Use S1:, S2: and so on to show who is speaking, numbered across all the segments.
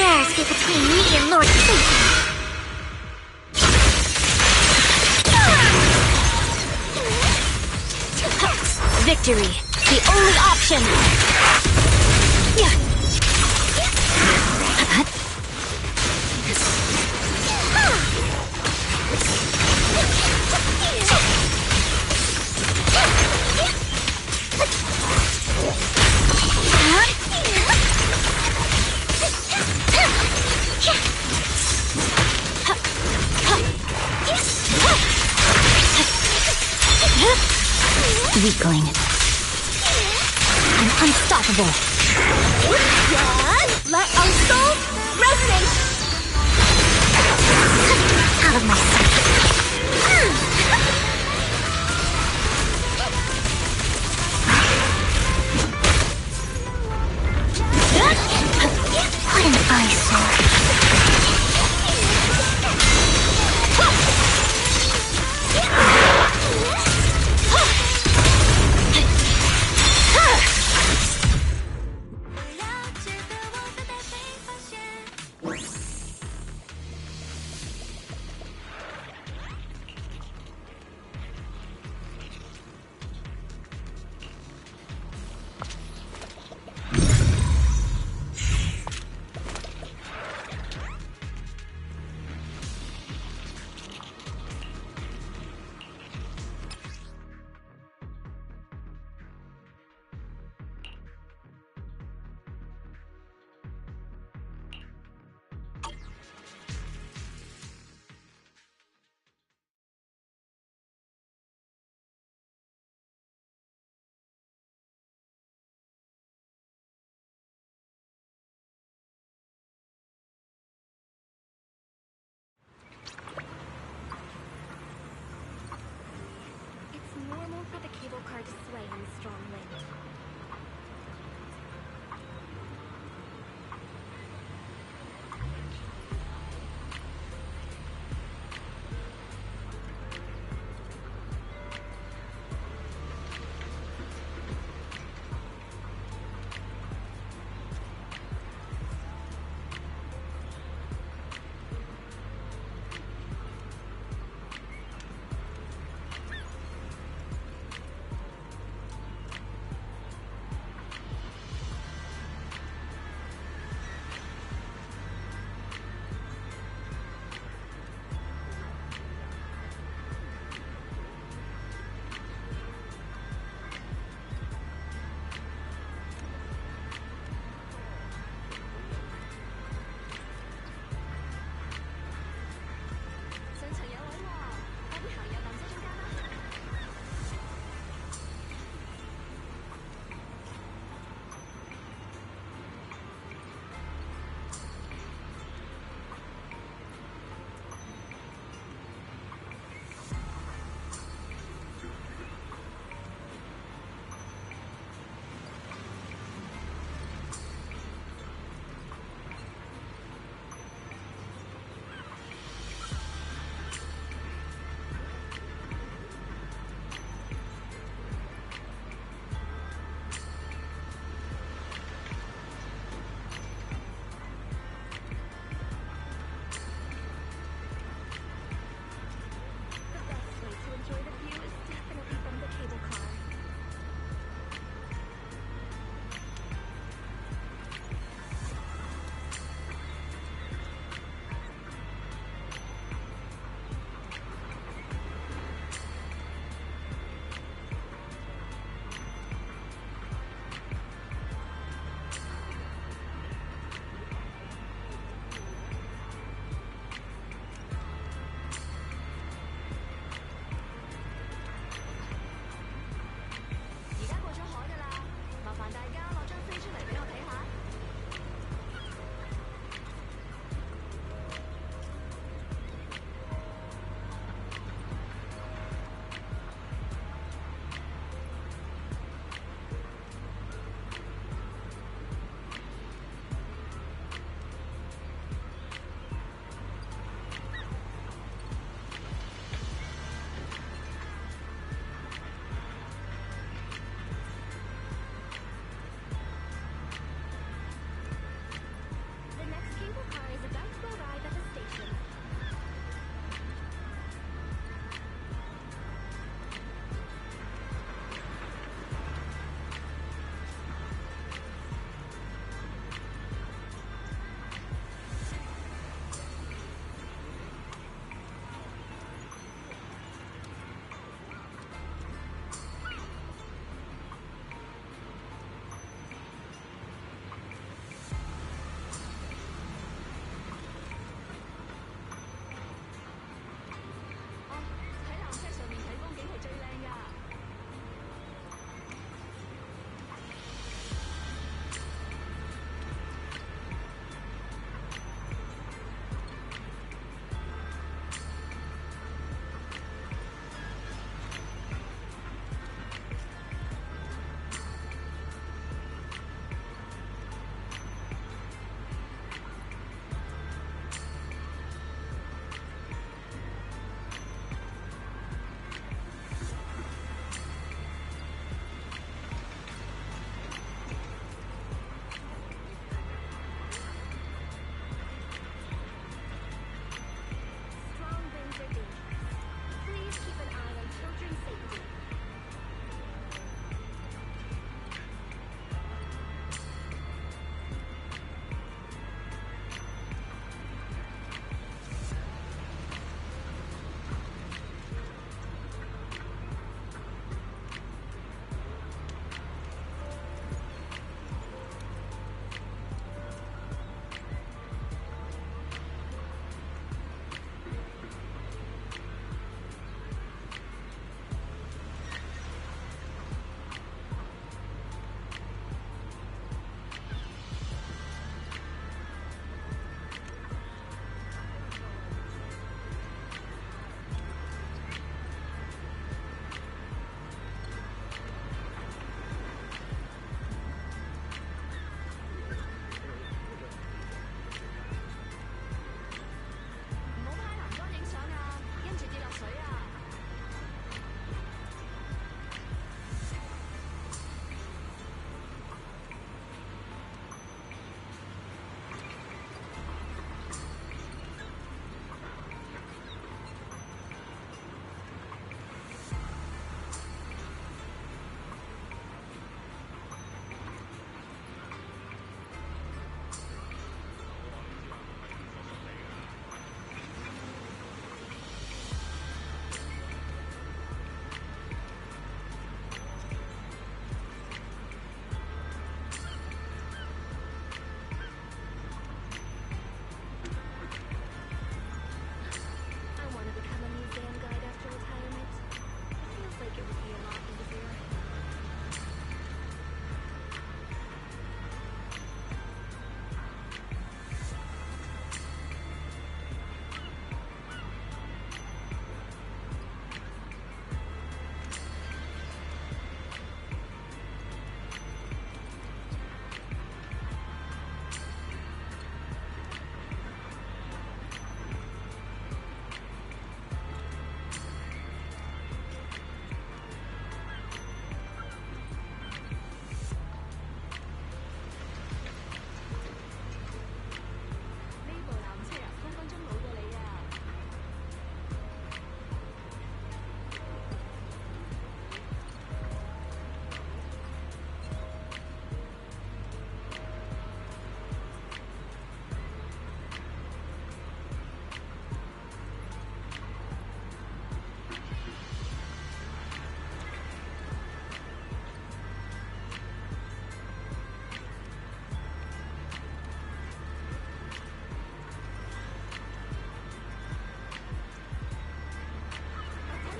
S1: affairs get between me and Lord Satan. Victory, the only option. Weakling. I'm unstoppable. Let our souls resonate! Out of my sight. What an eyesore. Normal for the cable car to sway in strong wind.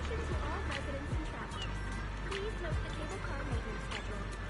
S1: Attention to all residents and travelers. Please note the cable car maintenance schedule.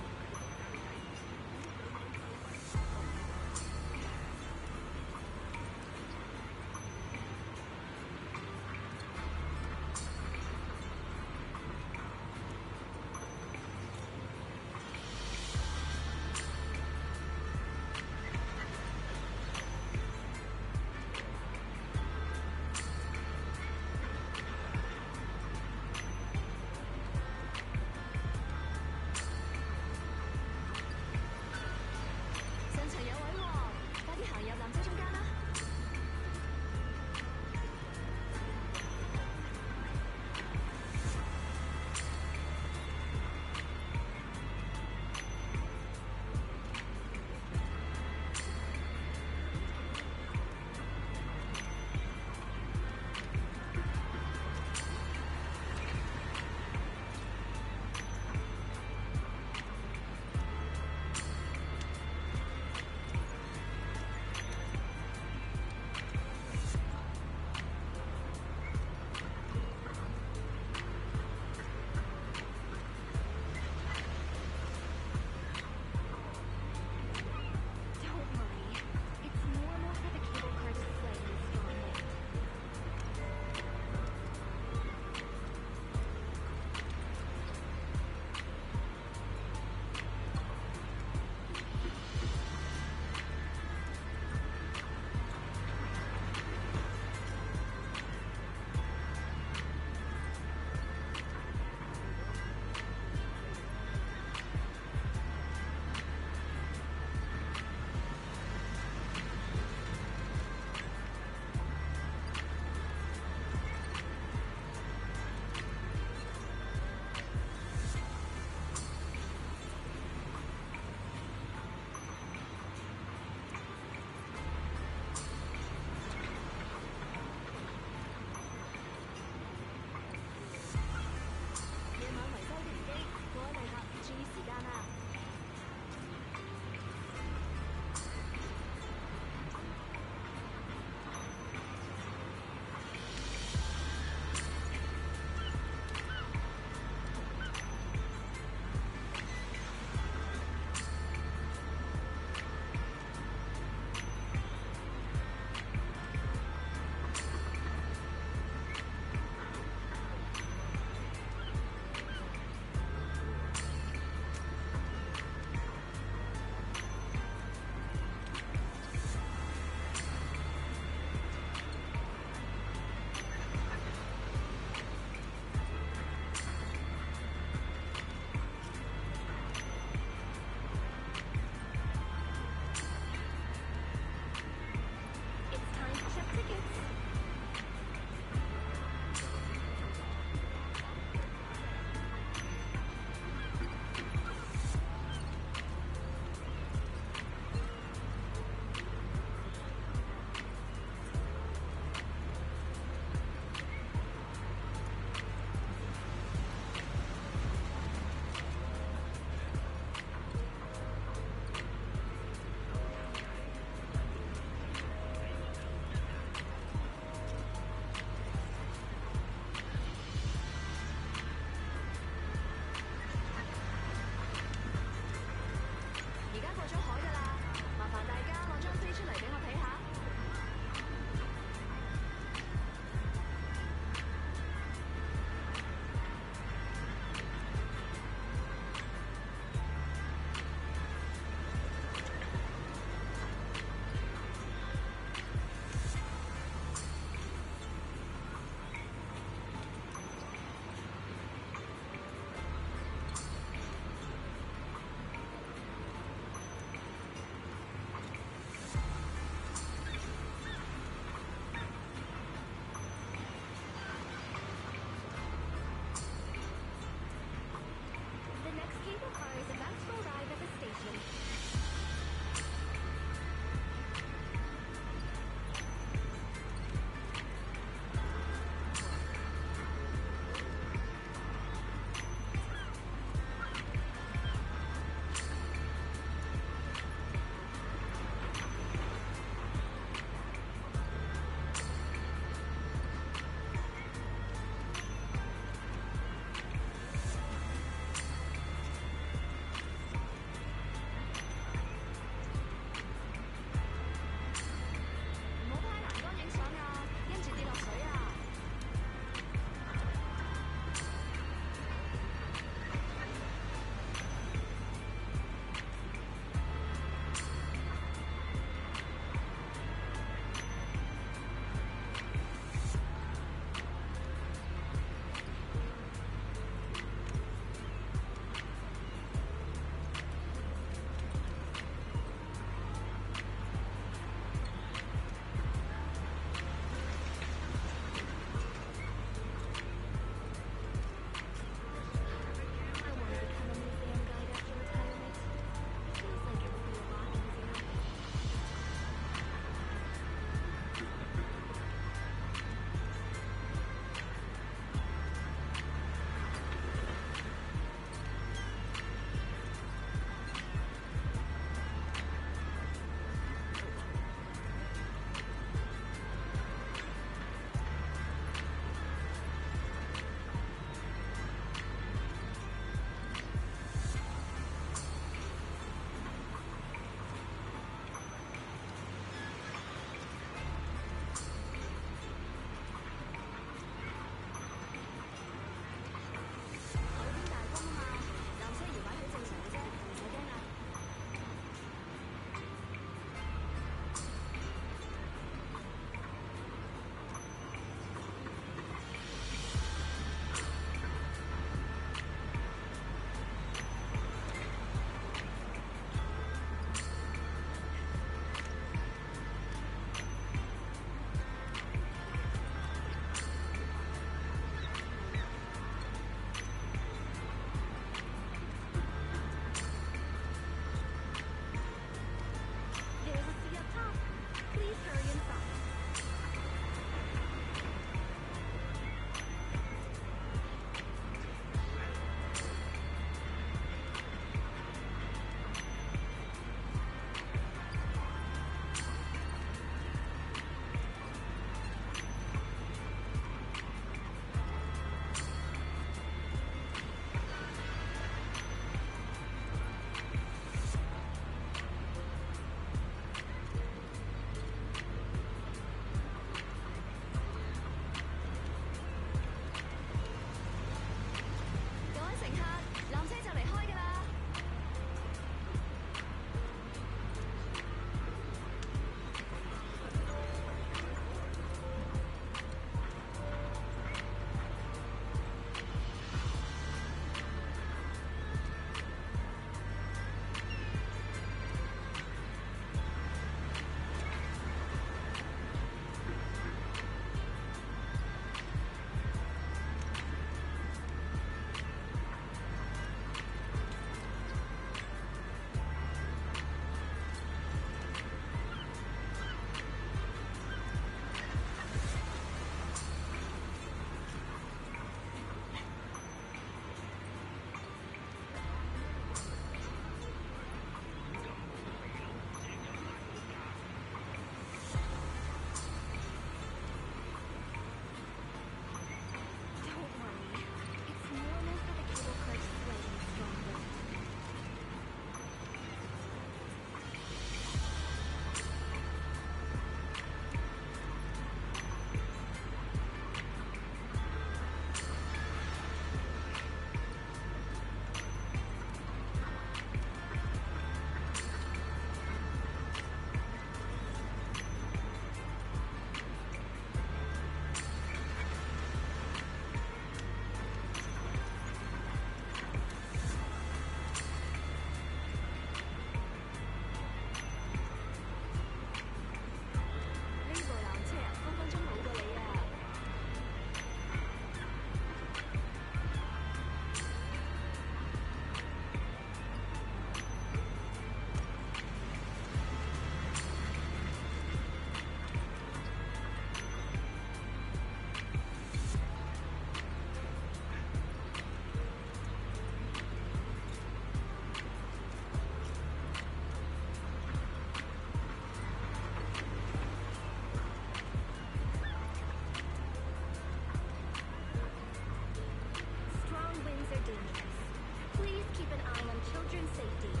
S1: children's safety.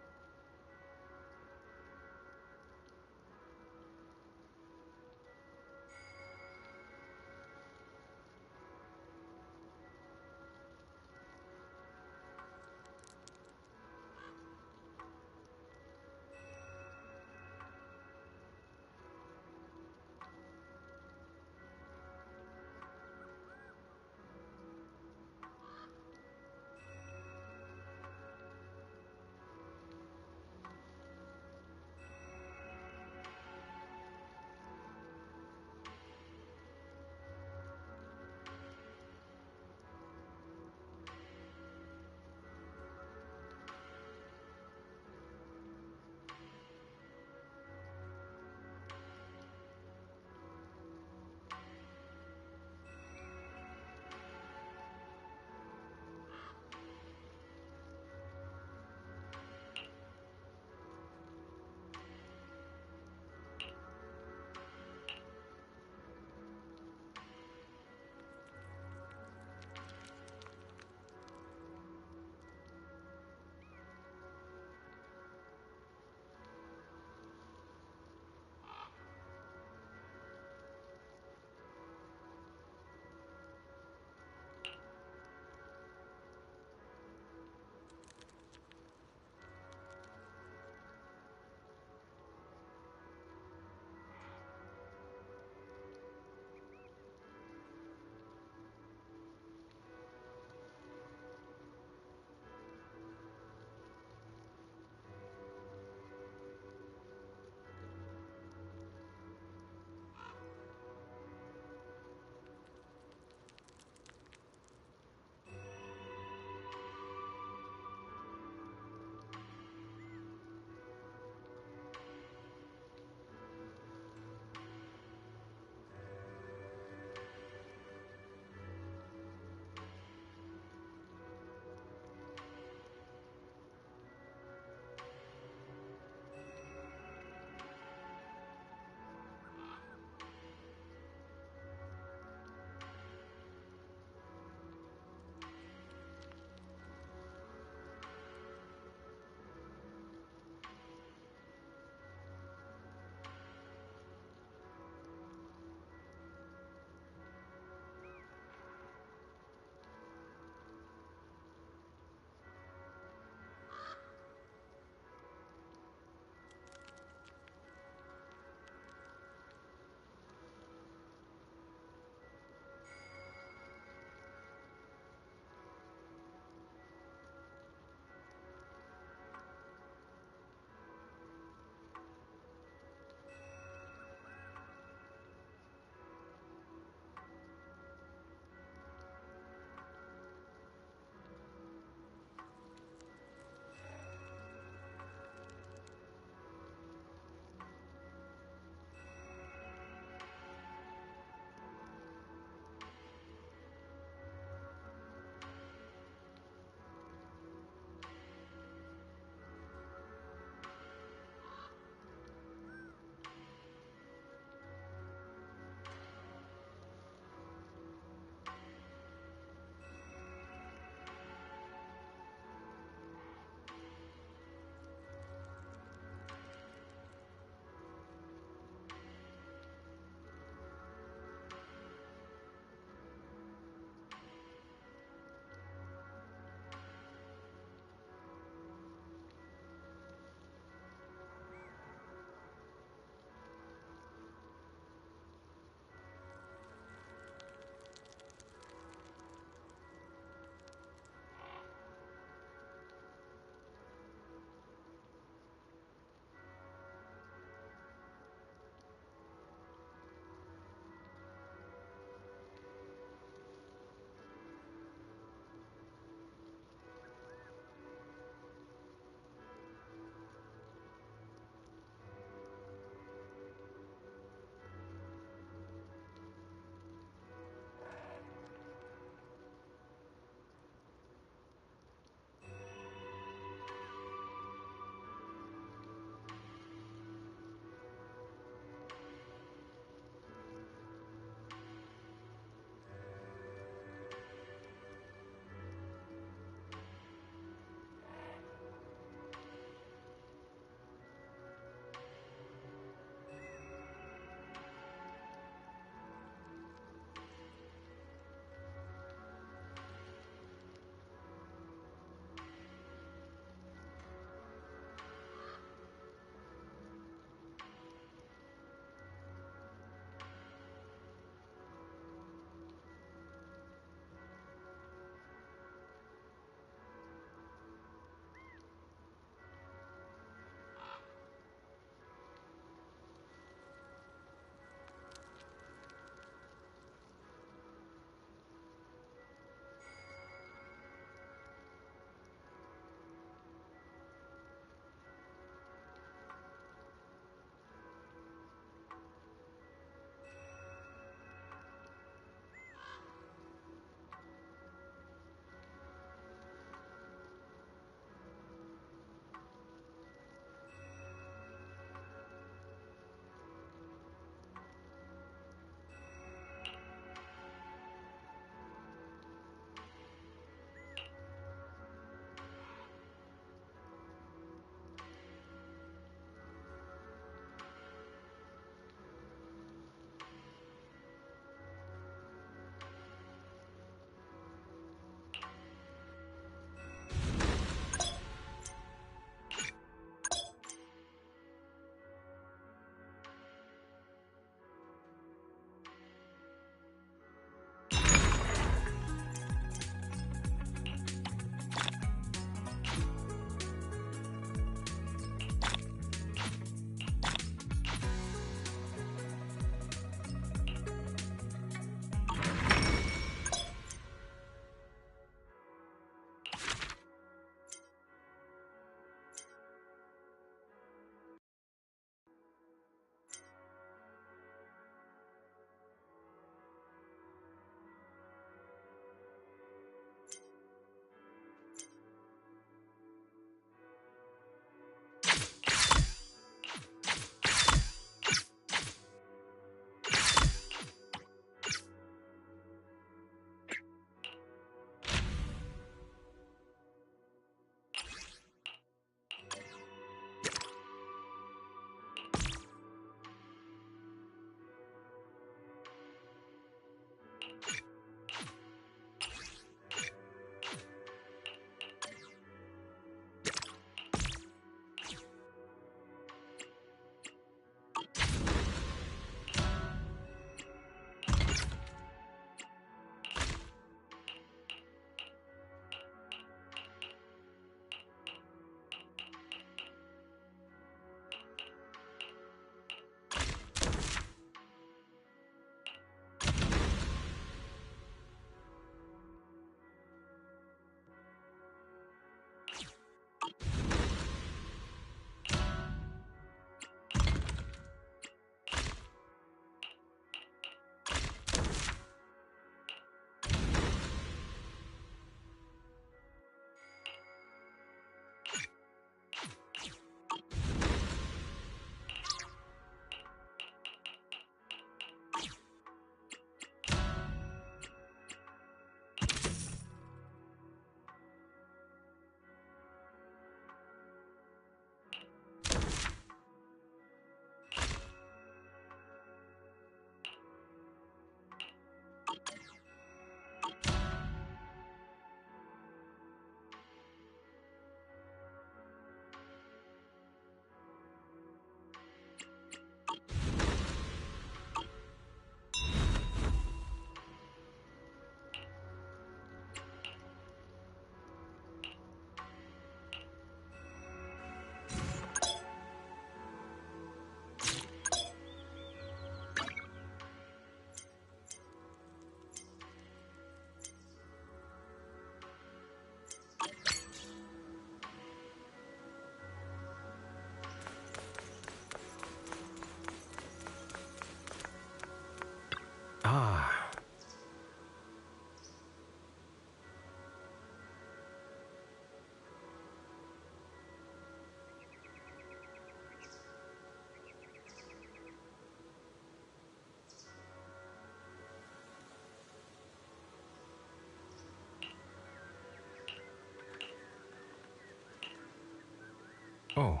S2: Oh.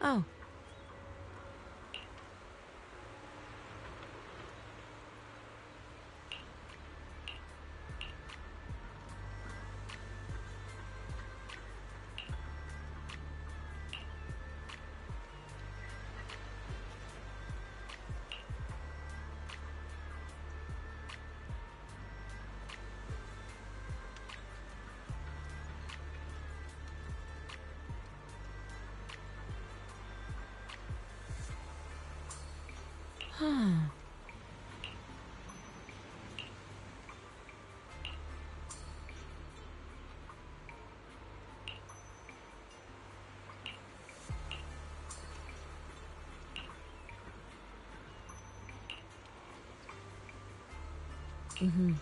S3: Oh. Huh. Mm-hmm.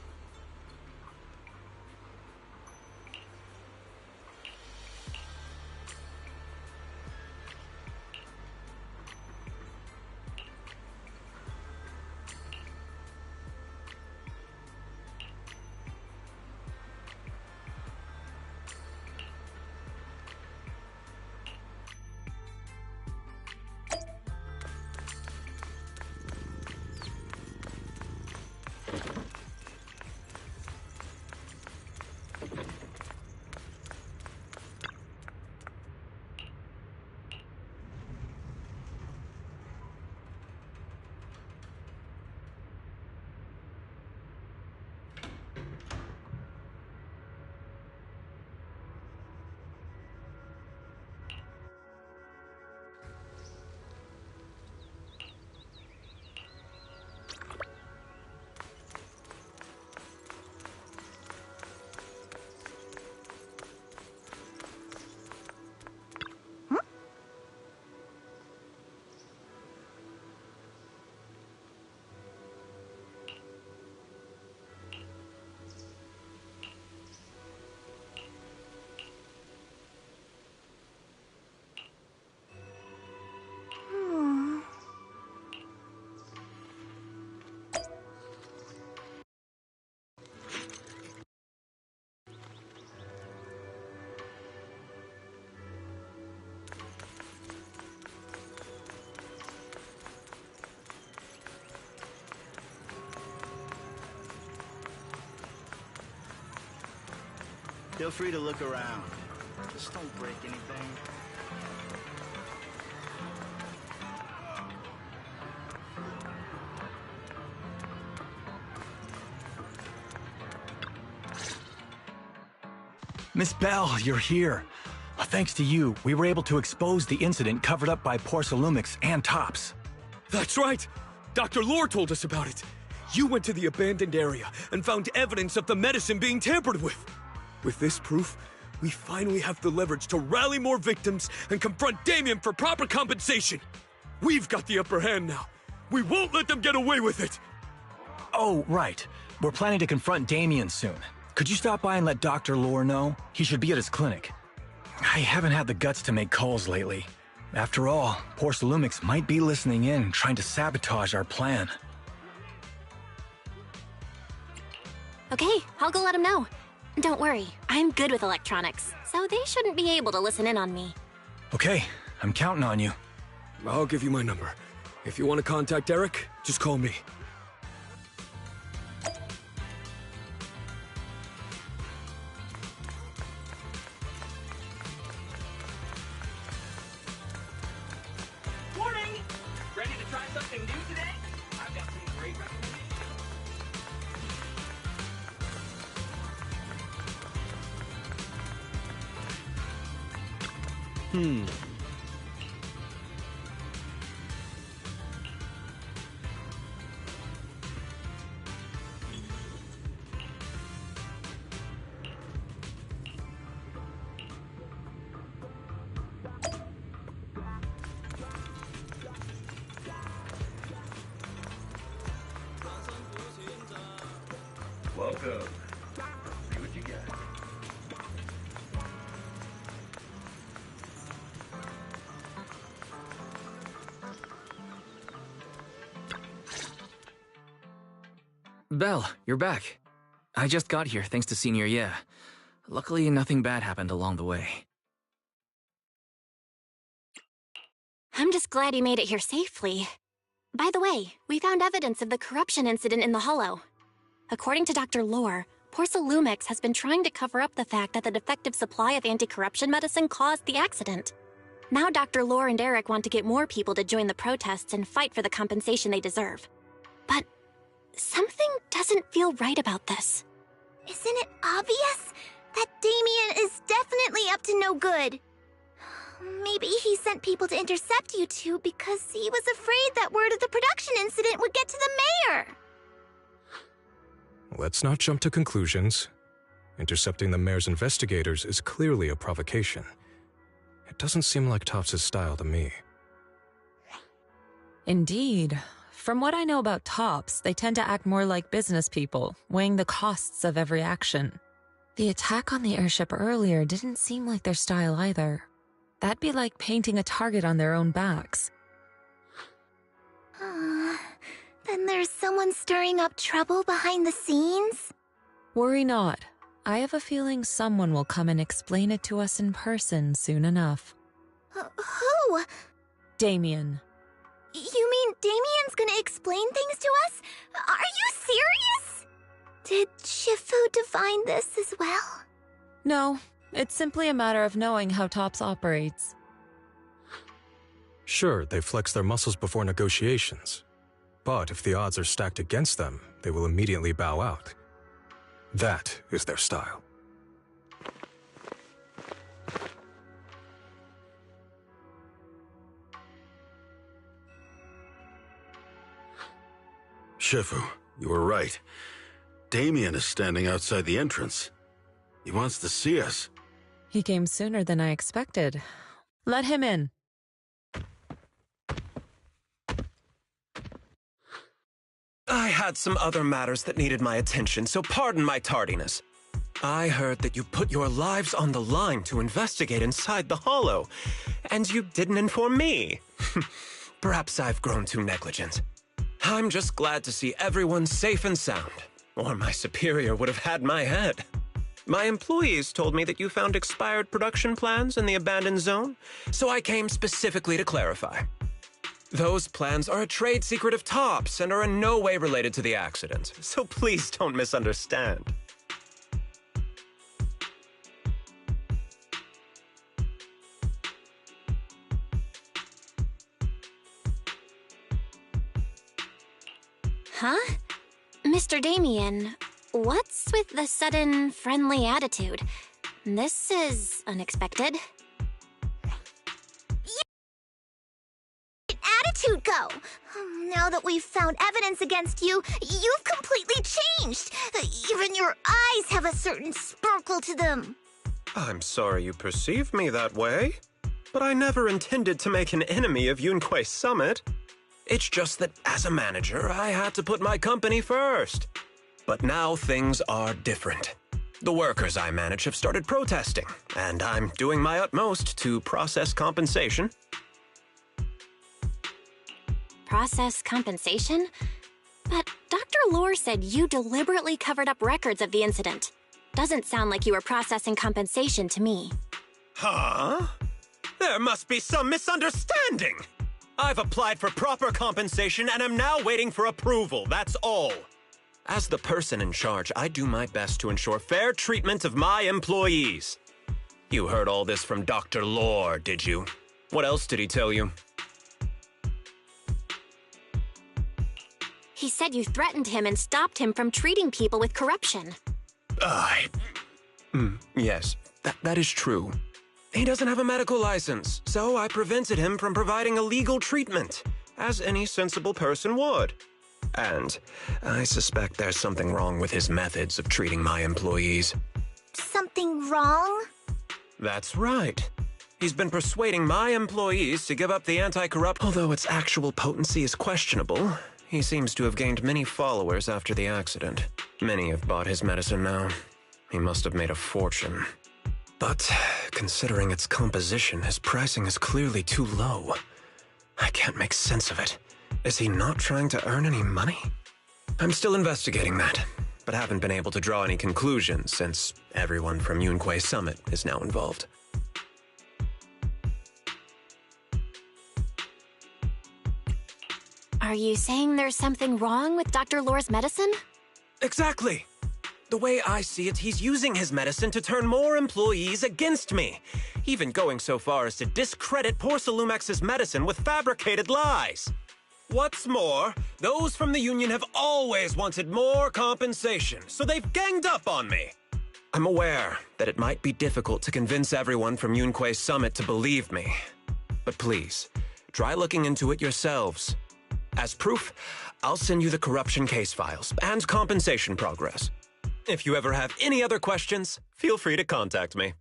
S4: Feel free to look around. Just don't break anything.
S5: Miss Bell, you're here. Thanks to you, we were able to expose the incident covered up by Porcelumix and Tops.
S6: That's right! Dr. Lore told us about it. You went to the abandoned area and found evidence of the medicine being tampered with. With this proof, we finally have the leverage to rally more victims and confront Damien for proper compensation. We've got the upper hand now. We won't let them get away with it.
S5: Oh, right. We're planning to confront Damien soon. Could you stop by and let Dr. Lore know? He should be at his clinic. I haven't had the guts to make calls lately. After all, Porcelumix might be listening in, trying to sabotage our plan.
S1: Okay, I'll go let him know. Don't worry, I'm good with electronics, so they shouldn't be able to listen in on me.
S5: Okay, I'm counting on you.
S6: I'll give you my number. If you want to contact Eric, just call me.
S7: Morning! Ready to try something new today? I've got some great recommendations.
S4: Welcome. See what you got.
S2: Belle, you're back. I just got here thanks to Senior Ye. Luckily, nothing bad happened along the way.
S1: I'm just glad you made it here safely. By the way, we found evidence of the corruption incident in the Hollow. According to Dr. Lore, Lumix has been trying to cover up the fact that the defective supply of anti-corruption medicine caused the accident. Now Dr. Lore and Eric want to get more people to join the protests and fight for the compensation they deserve. But something doesn't feel right about this.
S8: Isn't it obvious? That Damien is definitely up to no good. Maybe he sent people to intercept you two because he was afraid that word of the production incident would get to the mayor.
S9: Let's not jump to conclusions. Intercepting the mayor's investigators is clearly a provocation. It doesn't seem like Topps' style to me.
S3: Indeed. From what I know about Topps, they tend to act more like business people, weighing the costs of every action. The attack on the airship earlier didn't seem like their style either. That'd be like painting a target on their own backs.
S8: Then there's someone stirring up trouble behind the scenes?
S3: Worry not. I have a feeling someone will come and explain it to us in person soon enough.
S8: Who?
S3: Damien.
S8: You mean Damien's gonna explain things to us? Are you serious? Did Shifu divine this as well?
S3: No, it's simply a matter of knowing how Topps operates.
S9: Sure, they flex their muscles before negotiations. But if the odds are stacked against them, they will immediately bow out. That is their style.
S10: Shifu, you were right. Damien is standing outside the entrance. He wants to see us.
S3: He came sooner than I expected. Let him in.
S11: I had some other matters that needed my attention, so pardon my tardiness. I heard that you put your lives on the line to investigate inside the Hollow, and you didn't inform me. Perhaps I've grown too negligent. I'm just glad to see everyone safe and sound, or my superior would have had my head. My employees told me that you found expired production plans in the abandoned zone, so I came specifically to clarify. Those plans are a trade secret of Topps and are in no way related to the accident, so please don't misunderstand.
S1: Huh? Mr. Damien, what's with the sudden friendly attitude? This is unexpected.
S8: Attitude go! Now that we've found evidence against you, you've completely changed! Even your eyes have a certain sparkle to them.
S11: I'm sorry you perceive me that way, but I never intended to make an enemy of Yunquei Summit. It's just that as a manager, I had to put my company first. But now things are different. The workers I manage have started protesting, and I'm doing my utmost to process compensation.
S1: Process compensation? But Dr. Lore said you deliberately covered up records of the incident. Doesn't sound like you were processing compensation to me.
S11: Huh? There must be some misunderstanding! I've applied for proper compensation and am now waiting for approval, that's all. As the person in charge, I do my best to ensure fair treatment of my employees. You heard all this from Dr. Lore, did you? What else did he tell you?
S1: He said you threatened him and stopped him from treating people with corruption.
S11: Yes, that is true. He doesn't have a medical license, so I prevented him from providing illegal treatment, as any sensible person would. And I suspect there's something wrong with his methods of treating my employees.
S8: Something wrong?
S11: That's right. He's been persuading my employees to give up the anti-corrupt, although its actual potency is questionable. He seems to have gained many followers after the accident. Many have bought his medicine now. He must have made a fortune. But considering its composition, his pricing is clearly too low. I can't make sense of it. Is he not trying to earn any money? I'm still investigating that, but haven't been able to draw any conclusions since everyone from Yunquei Summit is now involved.
S1: Are you saying there's something wrong with Dr. Lore's medicine?
S11: Exactly! The way I see it, he's using his medicine to turn more employees against me, even going so far as to discredit Porcelumex's medicine with fabricated lies. What's more, those from the Union have always wanted more compensation, so they've ganged up on me. I'm aware that it might be difficult to convince everyone from Yunquei Summit to believe me, but please, try looking into it yourselves. As proof, I'll send you the corruption case files and compensation progress. If you ever have any other questions, feel free to contact me.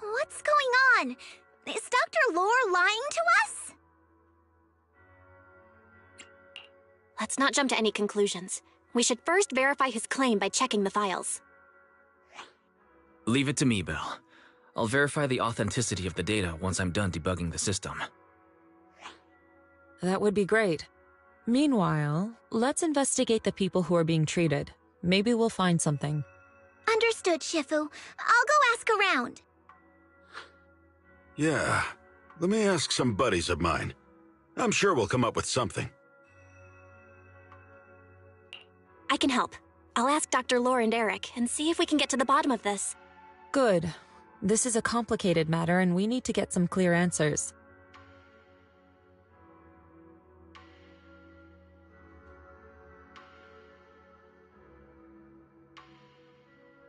S8: What's going on? Is Dr. Lore lying to us?
S1: Let's not jump to any conclusions. We should first verify his claim by checking the files.
S2: Leave it to me, Belle. I'll verify the authenticity of the data once I'm done debugging the system.
S3: That would be great. Meanwhile, let's investigate the people who are being treated. Maybe we'll find something.
S8: Understood, Shifu. I'll go ask around.
S10: Yeah, let me ask some buddies of mine. I'm sure we'll come up with something.
S1: I can help. I'll ask Dr. Lore and Eric and see if we can get to the bottom of this.
S3: Good. This is a complicated matter and we need to get some clear answers.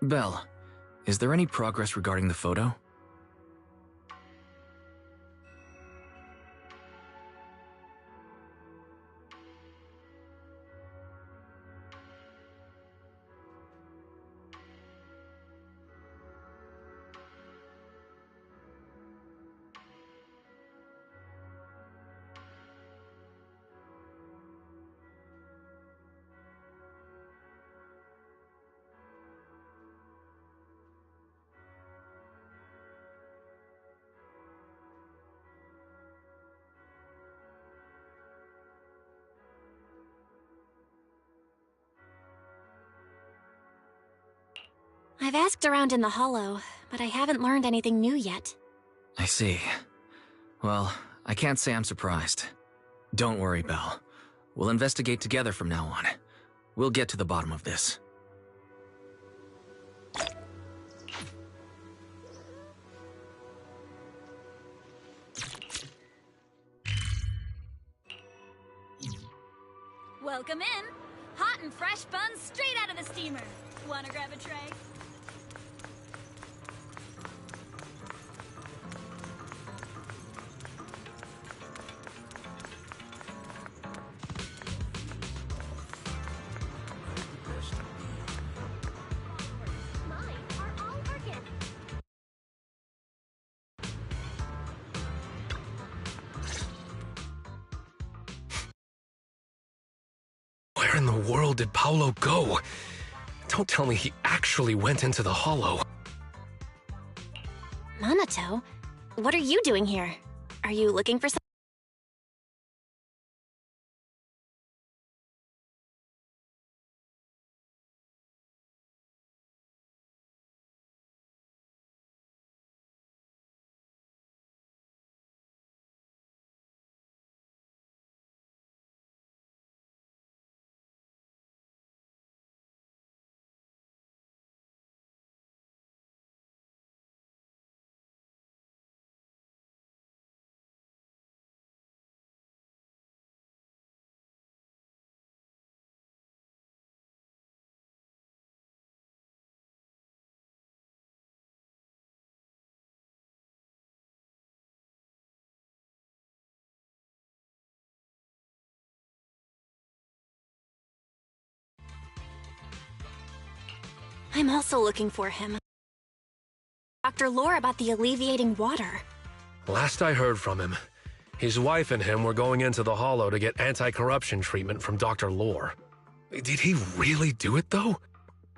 S2: Belle, is there any progress regarding the photo?
S1: I've asked around in the Hollow, but I haven't learned anything new yet.
S2: I see. Well, I can't say I'm surprised. Don't worry, Belle. We'll investigate together from now on. We'll get to the bottom of this.
S12: Welcome in. Hot and fresh buns straight out of the steamer. Wanna grab a tray?
S13: Where in the world did Paolo go? Don't tell me he actually went into the Hollow.
S1: Nanato? What are you doing here? Are you looking for something? I'm also looking for him. Dr. Lore about the alleviating water.
S13: Last I heard from him, his wife and him were going into the Hollow to get anti-corruption treatment from Dr. Lore. Did he really do it, though?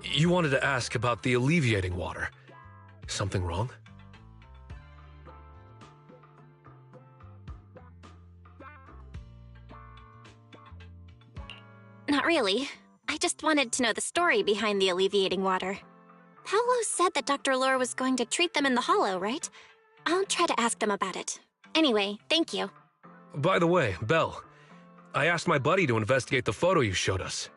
S13: You wanted to ask about the alleviating water. Something wrong?
S1: Not really. I just wanted to know the story behind the alleviating water. Paolo said that Dr. Lore was going to treat them in the Hollow, right? I'll try to ask them about it. Anyway, thank you.
S13: By the way, Belle, I asked my buddy to investigate the photo you showed us.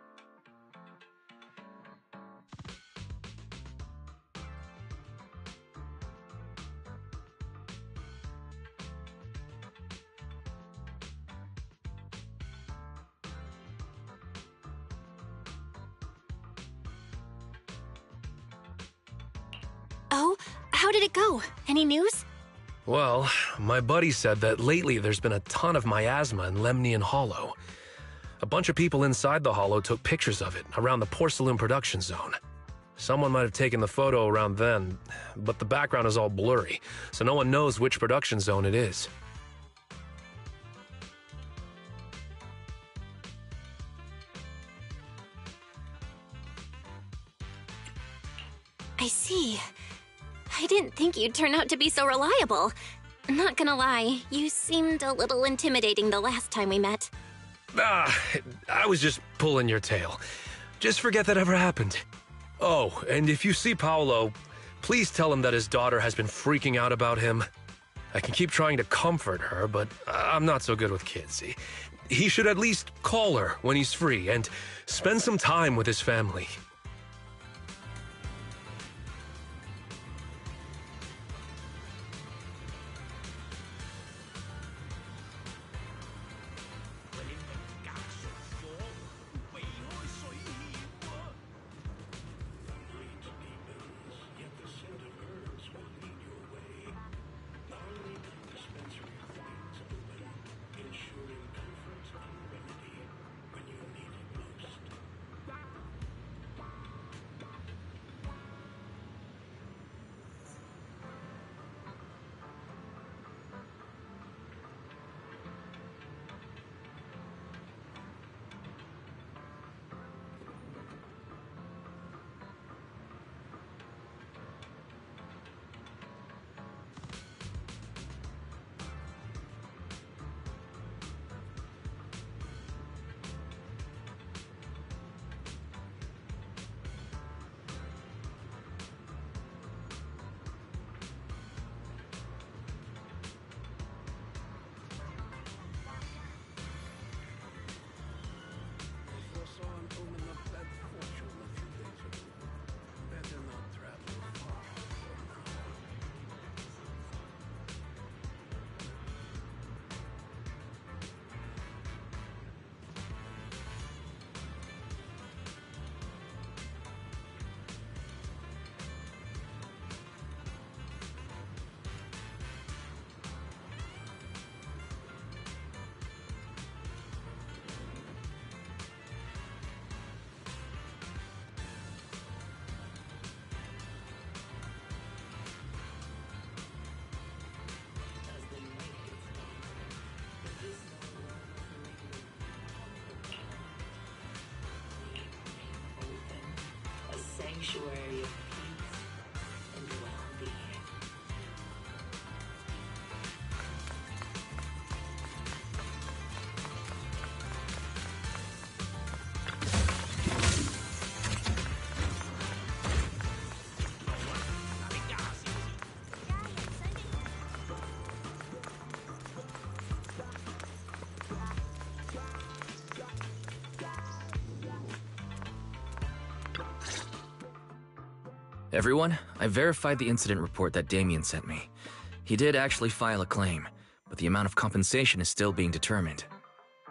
S1: Oh, how did it go? Any news?
S13: Well, my buddy said that lately there's been a ton of miasma in Lemnian Hollow. A bunch of people inside the Hollow took pictures of it around the Porcelain production zone. Someone might have taken the photo around then, but the background is all blurry, so no one knows which production zone it is.
S1: I see. I didn't think you'd turn out to be so reliable. Not gonna lie, you seemed a little intimidating the last time we met.
S13: I was just pulling your tail. Just forget that ever happened. Oh, and if you see Paolo, please tell him that his daughter has been freaking out about him. I can keep trying to comfort her, but I'm not so good with kids. He should at least call her when he's free and spend some time with his family.
S14: Sanctuary of peace and well-being.
S2: Everyone, I verified the incident report that Damien sent me. He did actually file a claim, but the amount of compensation is still being determined.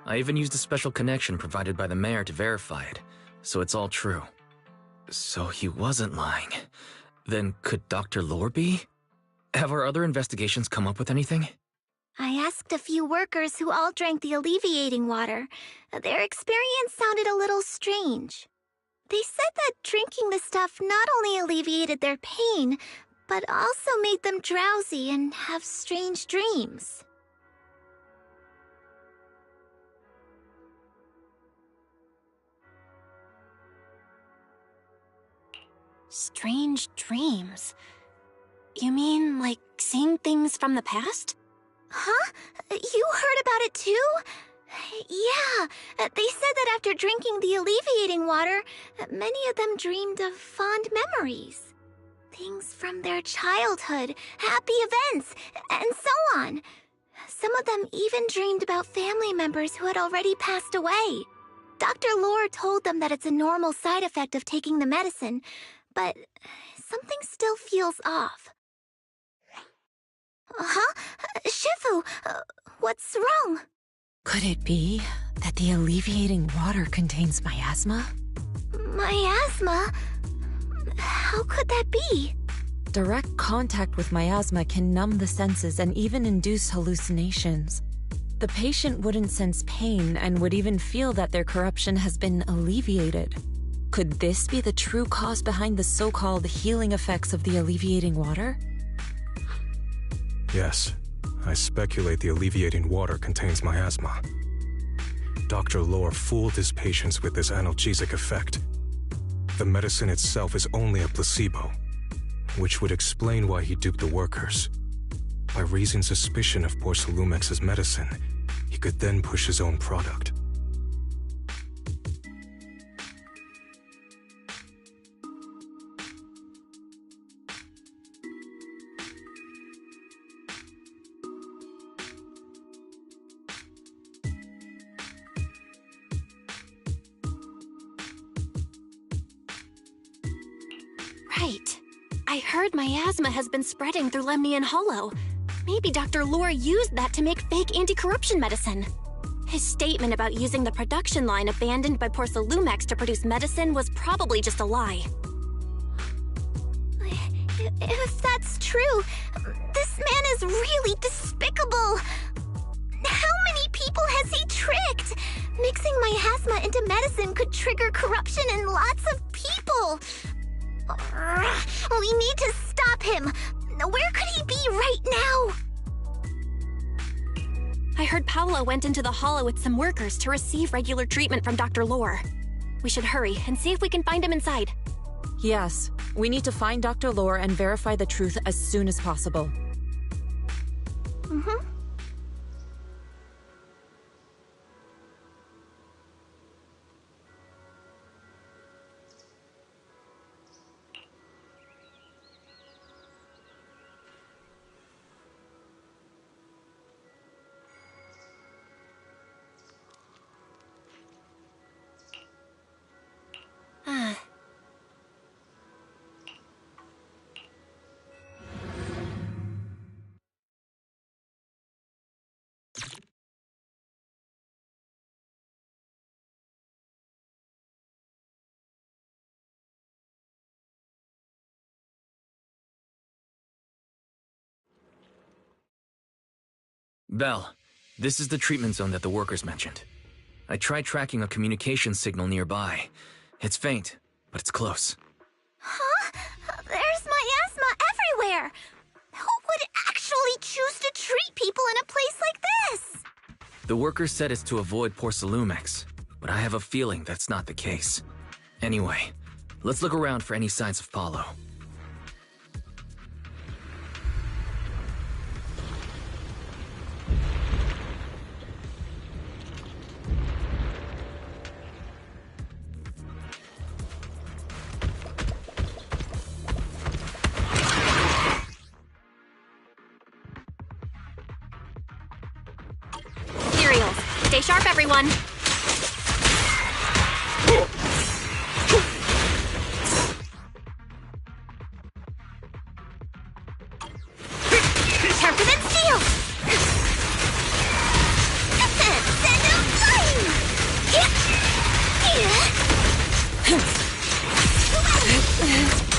S2: I even used a special connection provided by the mayor to verify it, so it's all true. So he wasn't lying. Then could Dr. Lore be? Have our other investigations come up with anything?
S8: I asked a few workers who all drank the alleviating water. Their experience sounded a little strange. They said that drinking the stuff not only alleviated their pain, but also made them drowsy and have strange dreams.
S1: Strange dreams? You mean, like, seeing things from the past?
S8: Huh? You heard about it too? Yeah, they said that after drinking the alleviating water, many of them dreamed of fond memories. Things from their childhood, happy events, and so on. Some of them even dreamed about family members who had already passed away. Dr. Lore told them that it's a normal side effect of taking the medicine, but something still feels off. Huh? Shifu, what's wrong?
S3: Could it be that the alleviating water contains miasma?
S8: Miasma? How could that be?
S3: Direct contact with miasma can numb the senses and even induce hallucinations. The patient wouldn't sense pain and would even feel that their corruption has been alleviated. Could this be the true cause behind the so-called healing effects of the alleviating water?
S9: Yes, I speculate the alleviating water contains miasma. Dr. Lore fooled his patients with this analgesic effect. The medicine itself is only a placebo, which would explain why he duped the workers. By raising suspicion of Porcelumex's medicine, he could then push his own product.
S1: Right. I heard miasma has been spreading through Lemnian Hollow. Maybe Dr. Lore used that to make fake anti-corruption medicine. His statement about using the production line abandoned by Porcelumex to produce medicine was probably just a lie.
S8: If that's true, this man is really despicable. How many people has he tricked? Mixing miasma into medicine could trigger corruption in lots of people. We need to stop him. Where could he be right now?
S1: I heard Paolo went into the hollow with some workers to receive regular treatment from Dr. Lore. We should hurry and see if we can find him inside.
S3: Yes, we need to find Dr. Lore and verify the truth as soon as possible.
S8: Mm-hmm.
S2: Belle, this is the treatment zone that the workers mentioned. I tried tracking a communication signal nearby. It's faint, but it's close.
S8: Huh? There's miasma everywhere! Who would actually choose to treat people in a place like this?
S2: The workers said it's to avoid Porcelumex, but I have a feeling that's not the case. Anyway, let's look around for any signs of Paolo.
S1: Stay sharp, everyone!
S8: Sharper than steel! Send them flying!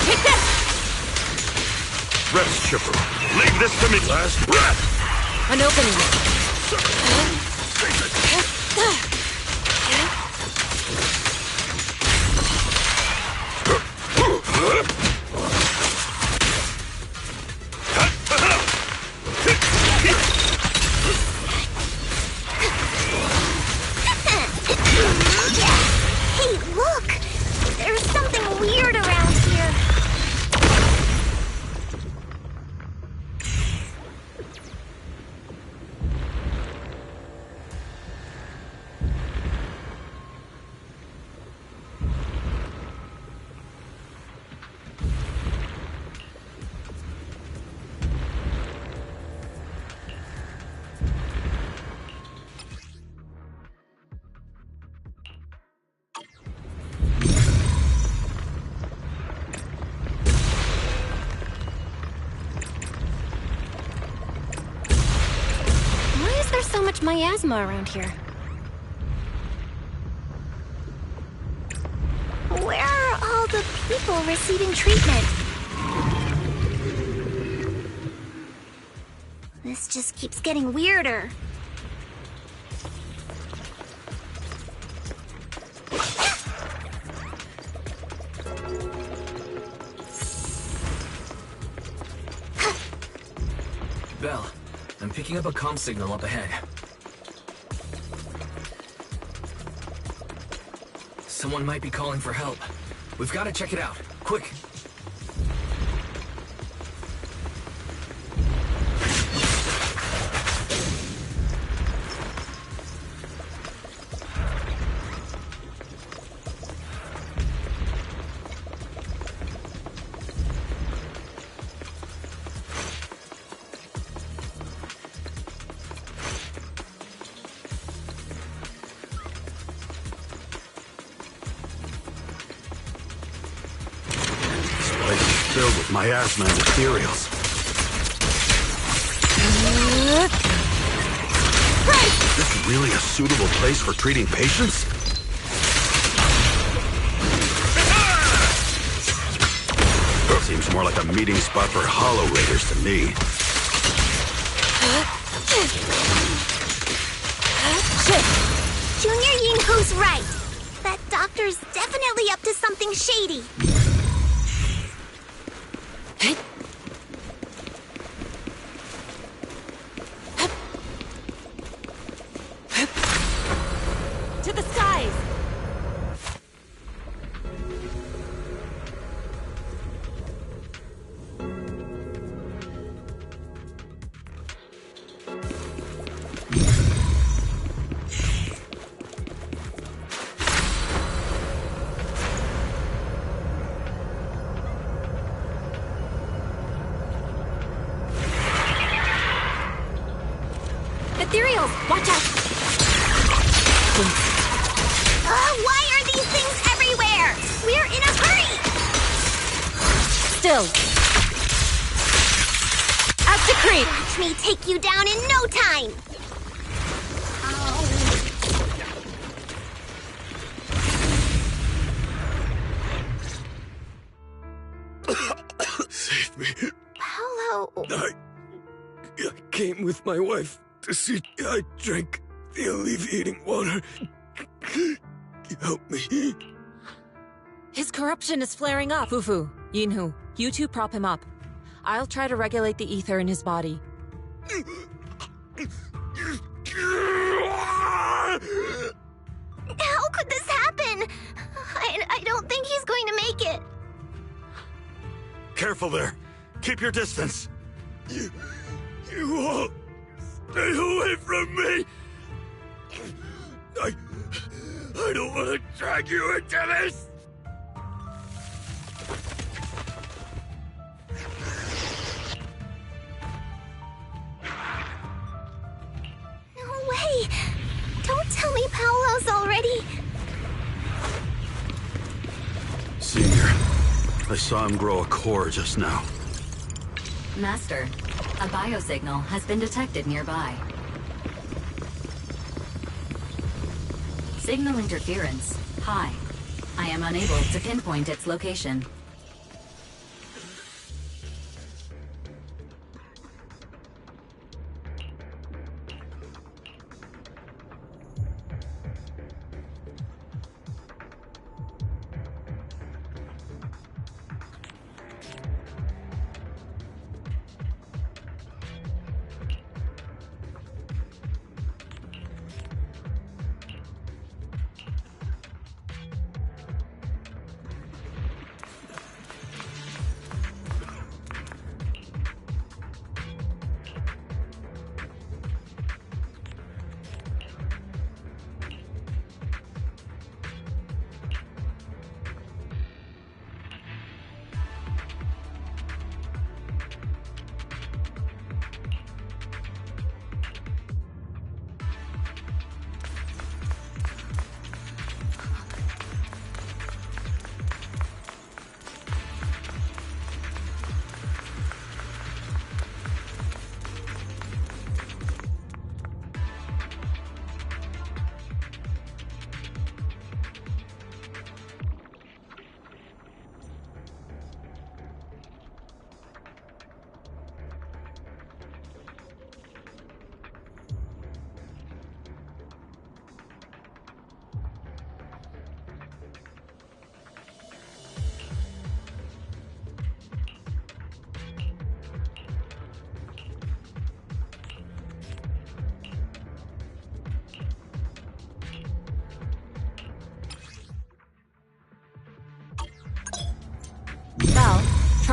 S1: Take this!
S4: Rest, Chipper. Leave this to me. Last breath!
S3: An opening.
S1: so much miasma around here?
S8: Where are all the people receiving treatment? This just keeps getting weirder.
S2: Belle, I'm picking up a comm signal up ahead. Someone might be calling for help. We've got to check it out. Quick!
S10: Filled with miasma and ethereals. Is this really a suitable place for treating patients? Seems more like a meeting spot for Hollow Raiders to me.
S8: Junior Yinhu's right. That doctor's definitely up to something shady.
S3: To the skies!
S1: Ethereals, watch out!
S8: Why are these things everywhere? We're in a hurry!
S3: Still. As decreed!
S8: Watch me take you down in no time!
S6: Save me.
S8: Paolo...
S6: I came with my wife to see. I drank the alleviating water. Help me.
S3: His corruption is flaring up. Fufu, Yinhu, you two prop him up. I'll try to regulate the ether in his body.
S8: How could this happen? I don't think he's going to make it.
S10: Careful there. Keep your distance.
S6: You all stay away from me. I don't want to drag you into this.
S8: No way. Don't tell me Paolo's already...
S10: Senior, I saw him grow a core just now.
S15: Master, a biosignal has been detected nearby. Signal interference high. I am unable to pinpoint its location.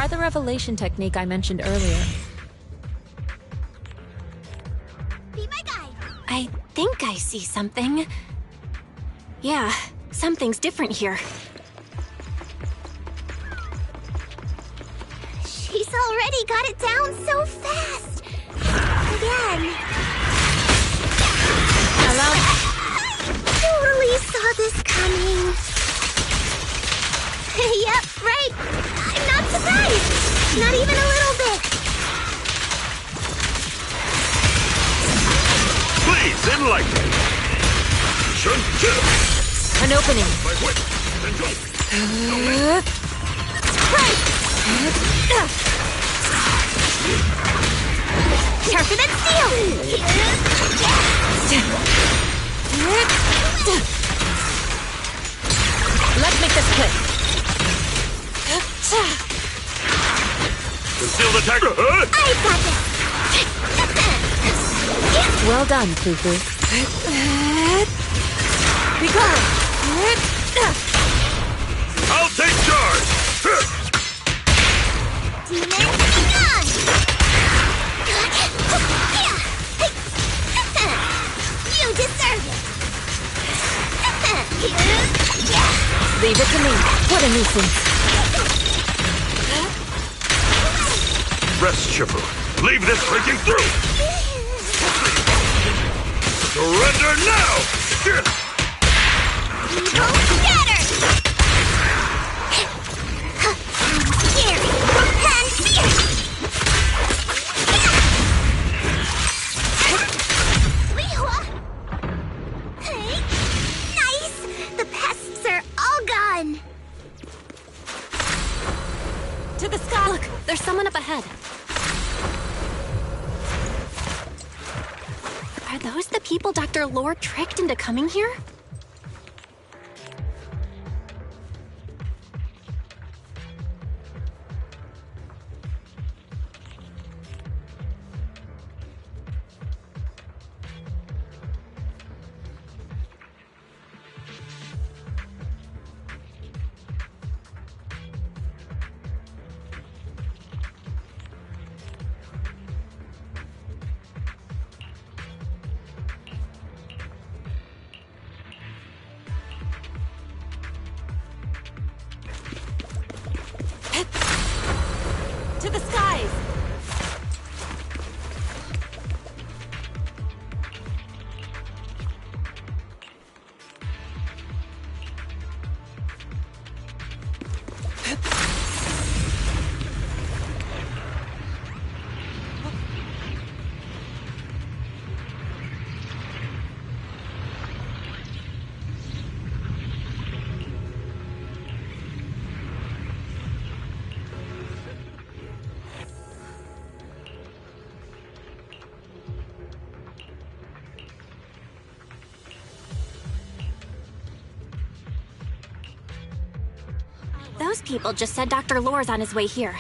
S3: Try the revelation technique I mentioned earlier.
S8: Be my guide.
S1: I think I see something. Yeah, something's different here.
S8: She's already got it down so fast. Again.
S3: Hello?
S8: I totally saw this coming. Yep, right. I'm not surprised. Not even a little bit.
S4: Please, enlighten me.
S3: An opening.
S8: Right. Sharper than steel.
S3: Let's make this quick.
S4: Conceal the tag.
S8: I got this.
S3: Well done, Fufu. Be gone.
S4: I'll take charge.
S8: Demon, gone. You deserve it.
S3: Leave it to me. What a nuisance.
S4: Rest, Shifu. Leave this breaking through. Surrender now.
S8: Evil scatter. Here and fierce. Hey, nice. The pests are all gone.
S1: To the sky! Look, there's someone up ahead. Are those the people Dr. Lore tricked into coming here? To the skies! Those people just said Dr. Lore's on his way here.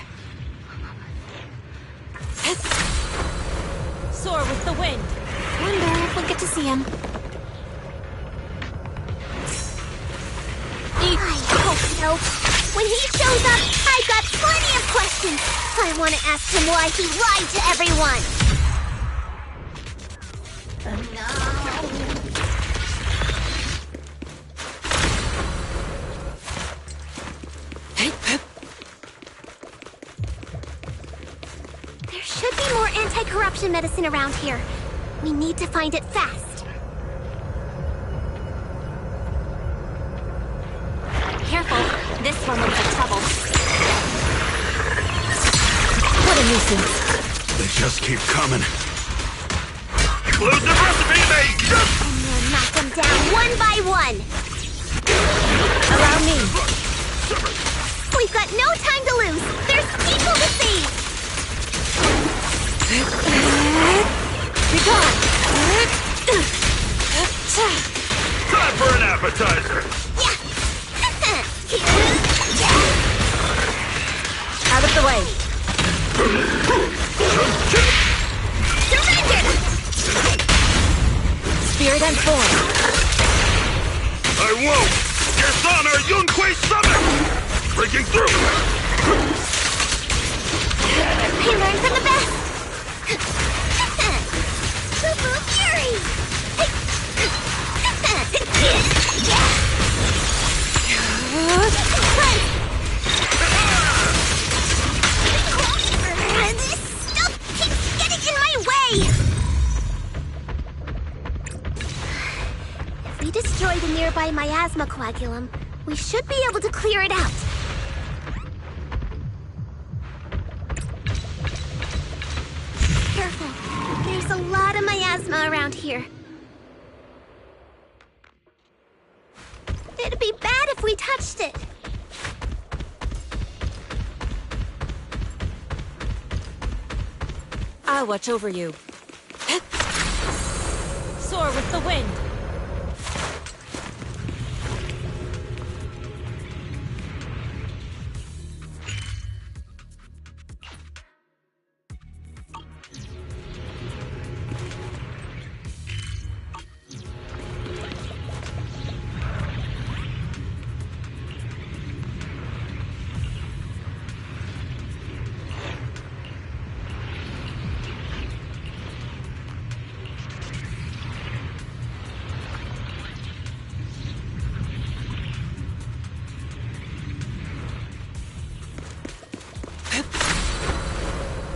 S3: Soar with the wind.
S1: Wonder if we'll get to see him.
S8: I hope so. When he shows up, I've got plenty of questions. I want to ask him why he lied to everyone. There should be more anti-corruption medicine around here. We need to find it fast.
S1: Careful, this one looks like trouble.
S3: What a nuisance.
S10: They just keep coming.
S4: Explosive recipe made!
S8: And we'll knock them down one by one.
S3: Allow me.
S8: We've got no time to lose. There's people to save.
S3: Be gone.
S4: Time for an appetizer!
S3: Out of the way.
S8: Surrender!
S3: Spirit and form.
S4: I won't! Your son, our Yunquei summon! Breaking through!
S8: nearby miasma coagulum, we should be able to clear it out. Careful. There's a lot of miasma around here. It'd be bad if we touched it.
S3: I'll watch over you. Soar with the wind.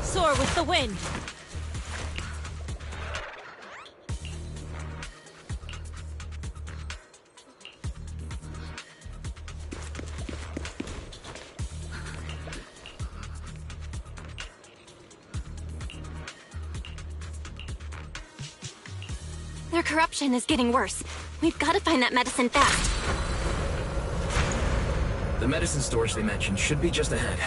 S3: Soar with the wind.
S1: Their corruption is getting worse. We've got to find that medicine fast.
S2: The medicine stores they mentioned should be just ahead.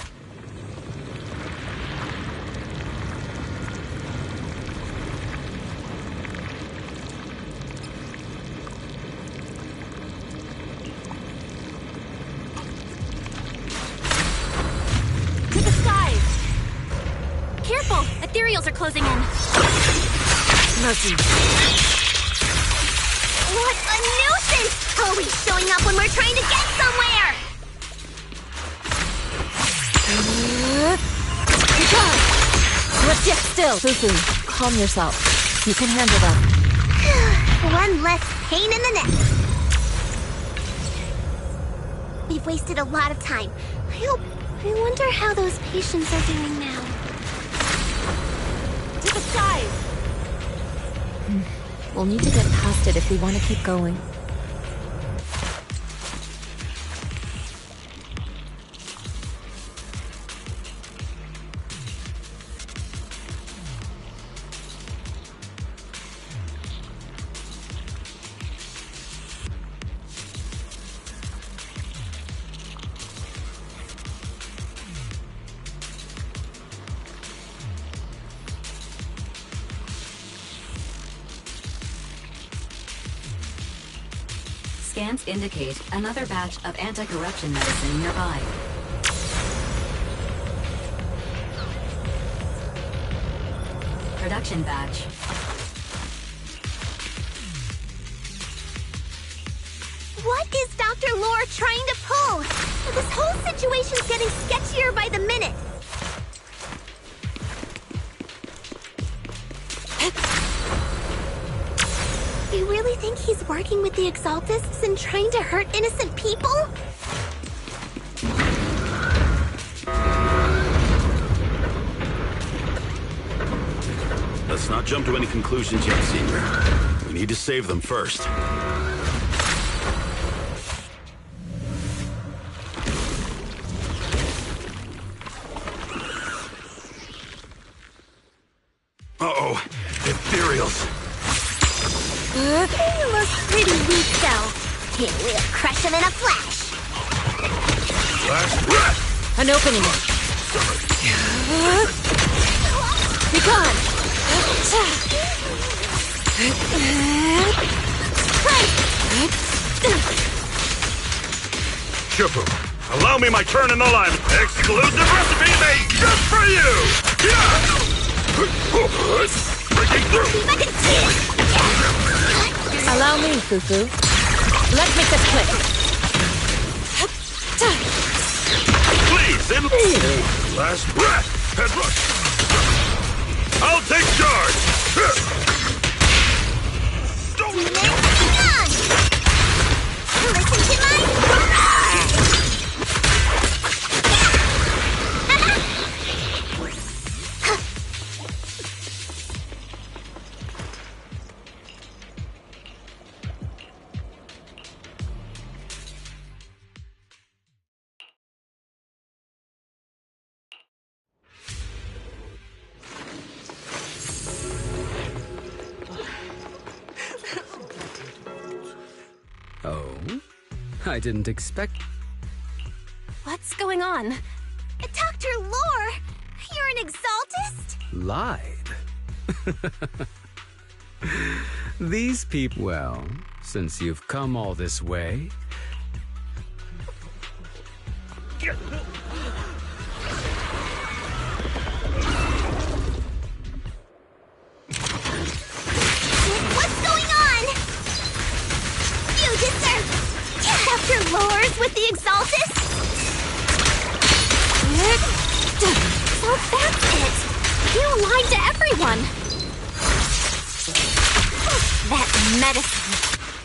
S1: To the skies! Careful! Ethereals are closing in.
S3: Mercy.
S8: What a nuisance! Always showing up when we're trying to get somewhere!
S3: Let's get still. Fufu, calm yourself. You can handle that.
S8: One less pain in the neck. We've wasted a lot of time. I wonder how those patients are doing now.
S1: To the skies!
S3: We'll need to get past it if we want to keep going.
S15: Scans indicate another batch of anti-corruption medicine nearby. Production batch.
S8: What is Dr. Lore trying to pull? This whole situation's getting sketchier by the minute. You really think he's working with the Exaltists and trying to hurt innocent people?
S10: Let's not jump to any conclusions yet, Senior. We need to save them first. Uh-oh, ethereals.
S8: He looks pretty weak, though. We'll crush him in a flash.
S10: Last breath!
S3: An opening. Be gone!
S4: Shufu, allow me my turn in the line. Exclusive recipe made just for you! Breaking through!
S3: Allow me, Fufu. Let's make this quick.
S4: Please, last breath! Head rush! I'll take charge!
S8: Listen to my...
S16: I didn't expect...
S1: What's going on?
S8: Dr. Lore! You're an exaltist?
S16: Lied. These people... Well, since you've come all this way...
S8: What's going on? You deserve... Dr. Lore's with the exaltist?
S1: So that's it! You lied to everyone! That medicine.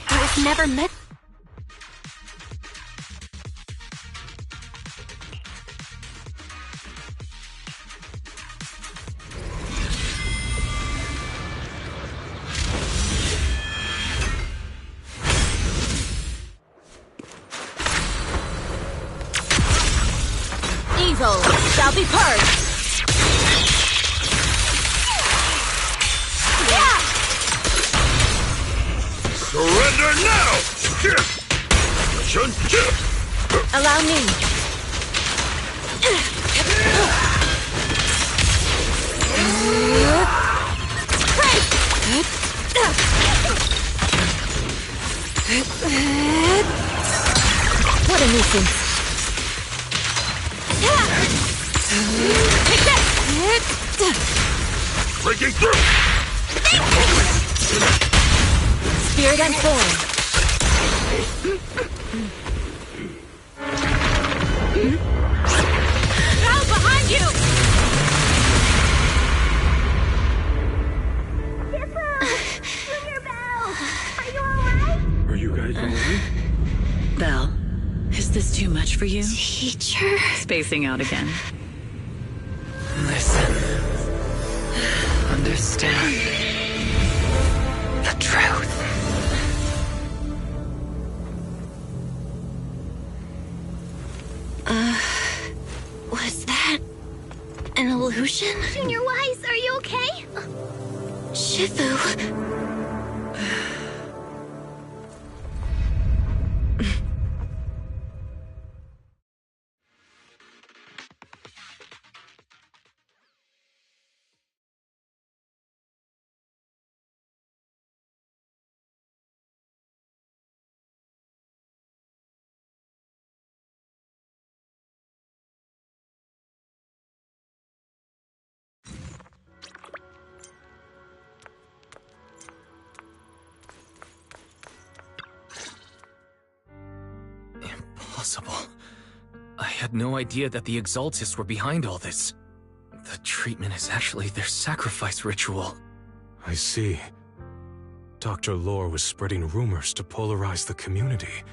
S1: It was never meant...
S12: Evil shall be purged!
S4: Surrender now!
S12: Allow me. What a nuisance. Take that!
S4: Breaking through!
S12: Spirit and form. Now behind you!
S8: Junior Bell! Are you alright?
S4: Are you guys alright?
S17: Belle, is this too much for you?
S1: Teacher?
S17: Spacing out again.
S18: Listen. Understand. The truth.
S1: Was that an illusion?
S8: Junior Wise, are you okay?
S1: Shifu.
S2: Impossible. I had no idea that the Exaltists were behind all this. The treatment is actually their sacrifice ritual.
S9: I see. Dr. Lore was spreading rumors to polarize the community.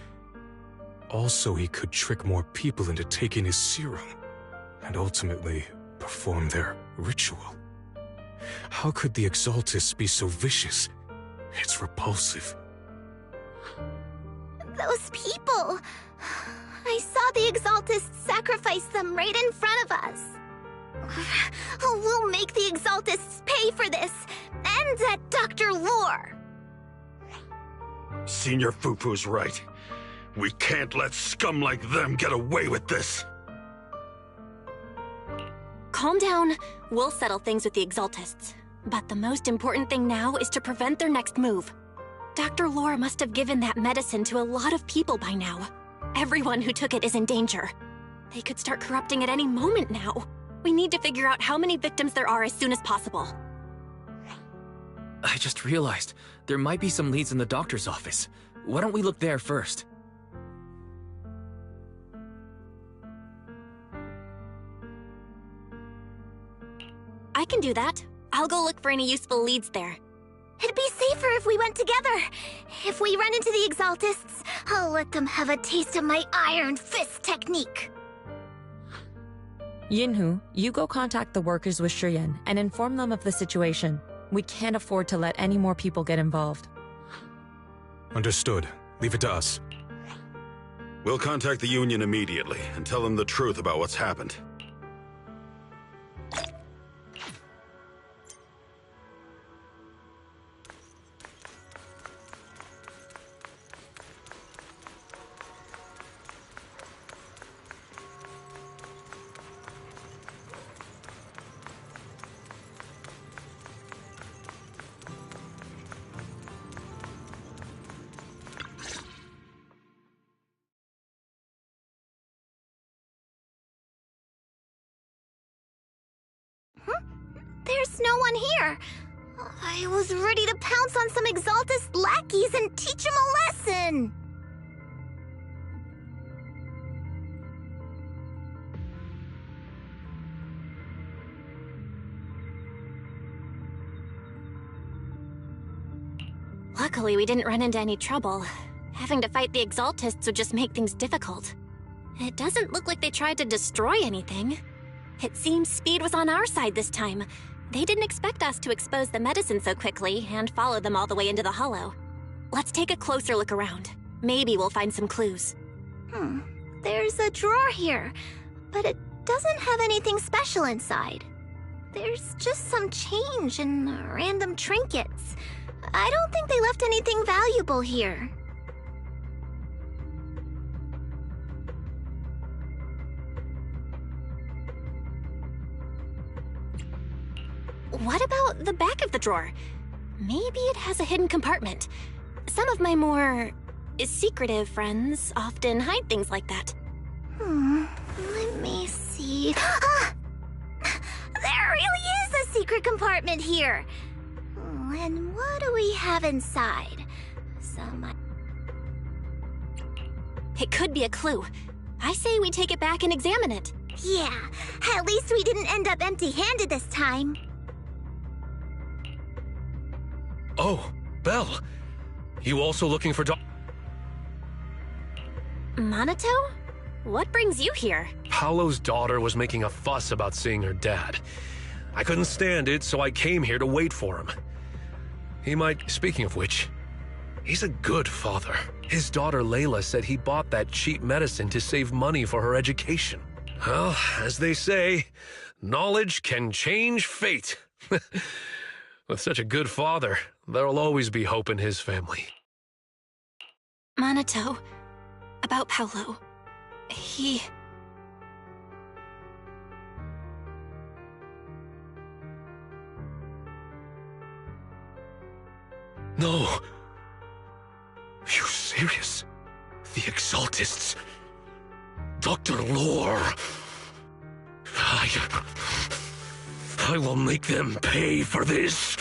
S9: Also, he could trick more people into taking his serum, and ultimately perform their ritual. How could the Exaltists be so vicious? It's repulsive.
S8: Those people! I saw the Exaltists sacrifice them right in front of us. We'll make the Exaltists pay for this, and that Dr. Lore!
S4: Senior Fufu's right. We can't let scum like them get away with this.
S1: Calm down. We'll settle things with the Exaltists. But the most important thing now is to prevent their next move. Dr. Lore must have given that medicine to a lot of people by now. Everyone who took it is in danger. They could start corrupting at any moment now. We need to figure out how many victims there are as soon as possible.
S2: I just realized there might be some leads in the doctor's office. Why don't we look there first?
S1: I can do that. I'll go look for any useful leads there.
S8: It'd be safer if we went together. If we run into the Exaltists, I'll let them have a taste of my Iron Fist technique.
S3: Yinhu, you go contact the workers with Shiyan and inform them of the situation. We can't afford to let any more people get involved.
S9: Understood. Leave it to us.
S10: We'll contact the Union immediately and tell them the truth about what's happened.
S8: There's no one here. I was ready to pounce on some Exaltus lackeys and teach them a lesson.
S1: Luckily, we didn't run into any trouble. Having to fight the Exaltists would just make things difficult. It doesn't look like they tried to destroy anything. It seems speed was on our side this time. They didn't expect us to expose the medicine so quickly and follow them all the way into the hollow. Let's take a closer look around. Maybe we'll find some clues.
S8: There's a drawer here, but it doesn't have anything special inside. There's just some change and random trinkets. I don't think they left anything valuable here.
S1: What about the back of the drawer? Maybe it has a hidden compartment. Some of my more secretive friends often hide things like that.
S8: Let me see. Ah! There really is a secret compartment here. And what do we have inside?
S1: It could be a clue. I say we take it back and examine it.
S8: Yeah, at least we didn't end up empty-handed this time.
S13: Oh, Belle. You also looking for
S1: Minato? What brings you here?
S13: Paolo's daughter was making a fuss about seeing her dad. I couldn't stand it, so I came here to wait for him. He might, speaking of which, he's a good father. His daughter Layla said he bought that cheap medicine to save money for her education. Well, as they say, knowledge can change fate. With such a good father, there'll always be hope in his family.
S1: Minato, about Paolo. He...
S13: No. Are you serious? The Exaltists. Dr. Lore. I will make them pay for this.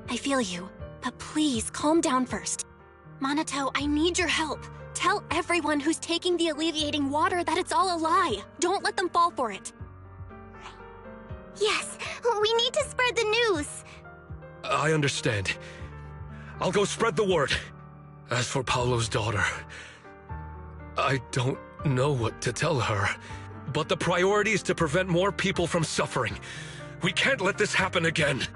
S1: I feel you, but please calm down first. Minato, I need your help. Tell everyone who's taking the alleviating water that it's all a lie. Don't let them fall for it.
S8: Yes, we need to spread the news.
S13: I understand. I'll go spread the word. As for Paolo's daughter, I don't know what to tell her. But the priority is to prevent more people from suffering. We can't let this happen again.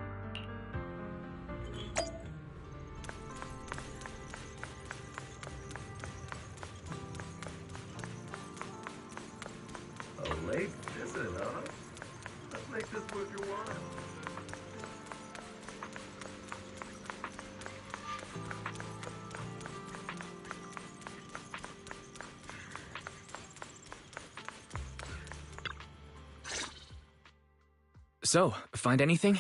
S4: A late visit, huh? Let's make this worth your while.
S2: So, find anything?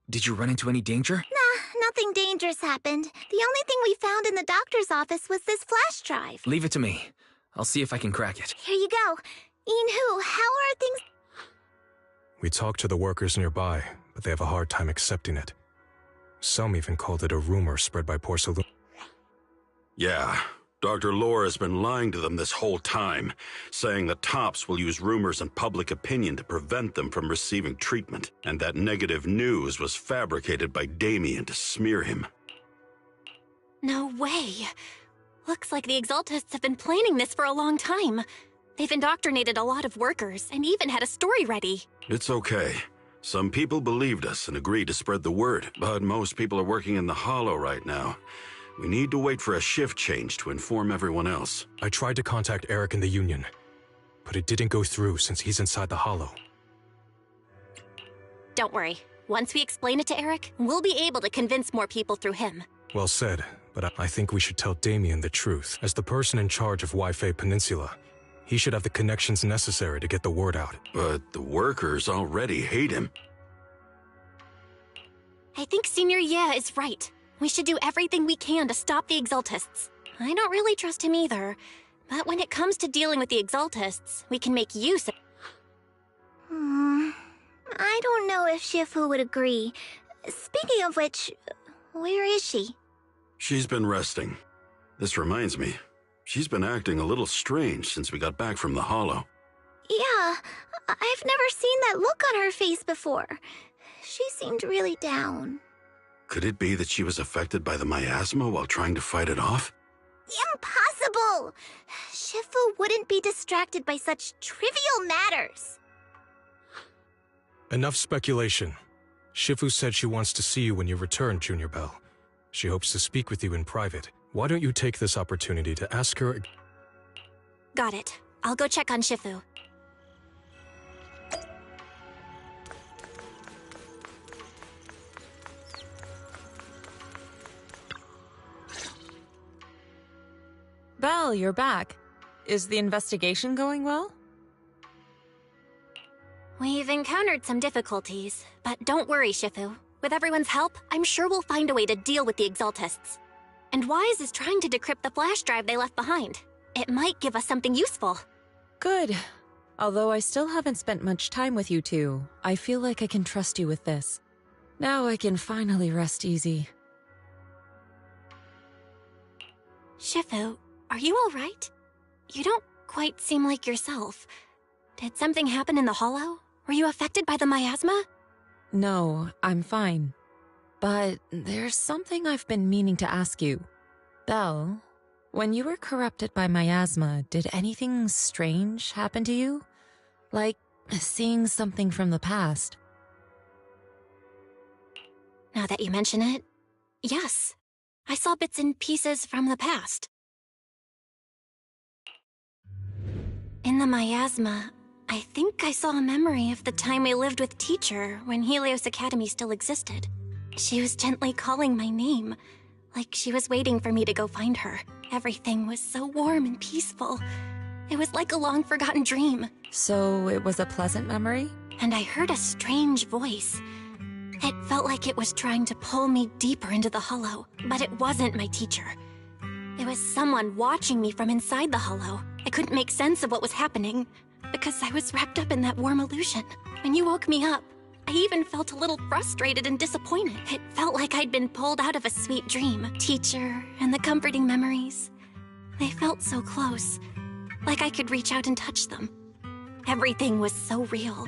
S2: Did you run into any danger?
S8: Nah, nothing dangerous happened. The only thing we found in the doctor's office was this flash drive.
S2: Leave it to me. I'll see if I can crack it.
S8: Here you go. Inhu, how are things?
S9: We talked to the workers nearby, but they have a hard time accepting it. Some even called it a rumor spread by Peninsula.
S10: Yeah, Dr. Lore has been lying to them this whole time, saying the Tops will use rumors and public opinion to prevent them from receiving treatment, and that negative news was fabricated by Damien to smear him.
S1: No way. Looks like the Exaltists have been planning this for a long time. They've indoctrinated a lot of workers and even had a story ready.
S10: It's okay. Some people believed us and agreed to spread the word, but most people are working in the Hollow right now. We need to wait for a shift change to inform everyone else.
S9: I tried to contact Eric in the Union, but it didn't go through since he's inside the Hollow.
S1: Don't worry. Once we explain it to Eric, we'll be able to convince more people through him.
S9: Well said, but I think we should tell Damien the truth. As the person in charge of Wafei Peninsula, he should have the connections necessary to get the word out.
S10: But the workers already hate him.
S1: I think Senior Ye is right. We should do everything we can to stop the Exaltists. I don't really trust him either. But when it comes to dealing with the Exaltists, we can make use of...
S8: I don't know if Shifu would agree. Speaking of which, where is she?
S10: She's been resting. This reminds me, she's been acting a little strange since we got back from the Hollow.
S8: Yeah, I've never seen that look on her face before. She seemed really down.
S10: Could it be that she was affected by the miasma while trying to fight it off?
S8: Impossible! Shifu wouldn't be distracted by such trivial matters.
S9: Enough speculation. Shifu said she wants to see you when you return, Junior Bell. She hopes to speak with you in private. Why don't you take this opportunity to ask her...
S1: Got it. I'll go check on Shifu.
S3: Belle, you're back. Is the investigation going well?
S1: We've encountered some difficulties, but don't worry, Shifu. With everyone's help, I'm sure we'll find a way to deal with the Exaltists. And Wise is trying to decrypt the flash drive they left behind. It might give us something useful.
S3: Good. Although I still haven't spent much time with you two, I feel like I can trust you with this. Now I can finally rest easy.
S1: Shifu, are you alright? You don't quite seem like yourself. Did something happen in the Hollow? Were you affected by the miasma?
S3: No, I'm fine. But there's something I've been meaning to ask you. Belle, when you were corrupted by miasma, did anything strange happen to you? Like seeing something from the past?
S1: Now that you mention it, yes. I saw bits and pieces from the past. In the miasma, I think I saw a memory of the time we lived with Teacher when Helios Academy still existed. She was gently calling my name, like she was waiting for me to go find her. Everything was so warm and peaceful. It was like a long-forgotten dream.
S3: So it was a pleasant memory?
S1: And I heard a strange voice. It felt like it was trying to pull me deeper into the Hollow, but it wasn't my teacher. It was someone watching me from inside the Hollow. I couldn't make sense of what was happening, because I was wrapped up in that warm illusion. When you woke me up, I even felt a little frustrated and disappointed. It felt like I'd been pulled out of a sweet dream. Teacher and the comforting memories. They felt so close, like I could reach out and touch them. Everything was so real.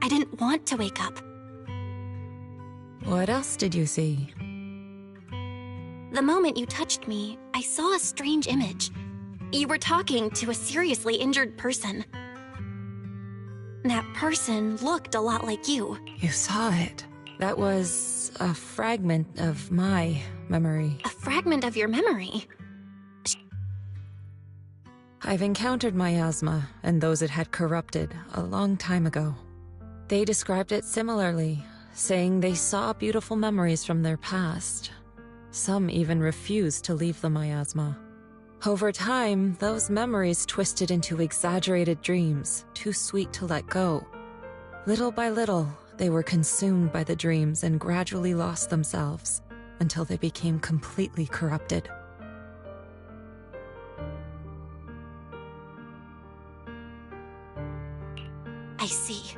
S1: I didn't want to wake up.
S3: What else did you see?
S1: The moment you touched me, I saw a strange image. You were talking to a seriously injured person. That person looked a lot like you.
S3: You saw it. That was a fragment of my memory.
S1: A fragment of your memory?
S3: I've encountered miasma and those it had corrupted a long time ago. They described it similarly, saying they saw beautiful memories from their past. Some even refused to leave the miasma. Over time, those memories twisted into exaggerated dreams, too sweet to let go. Little by little, they were consumed by the dreams and gradually lost themselves, until they became completely corrupted.
S1: I see.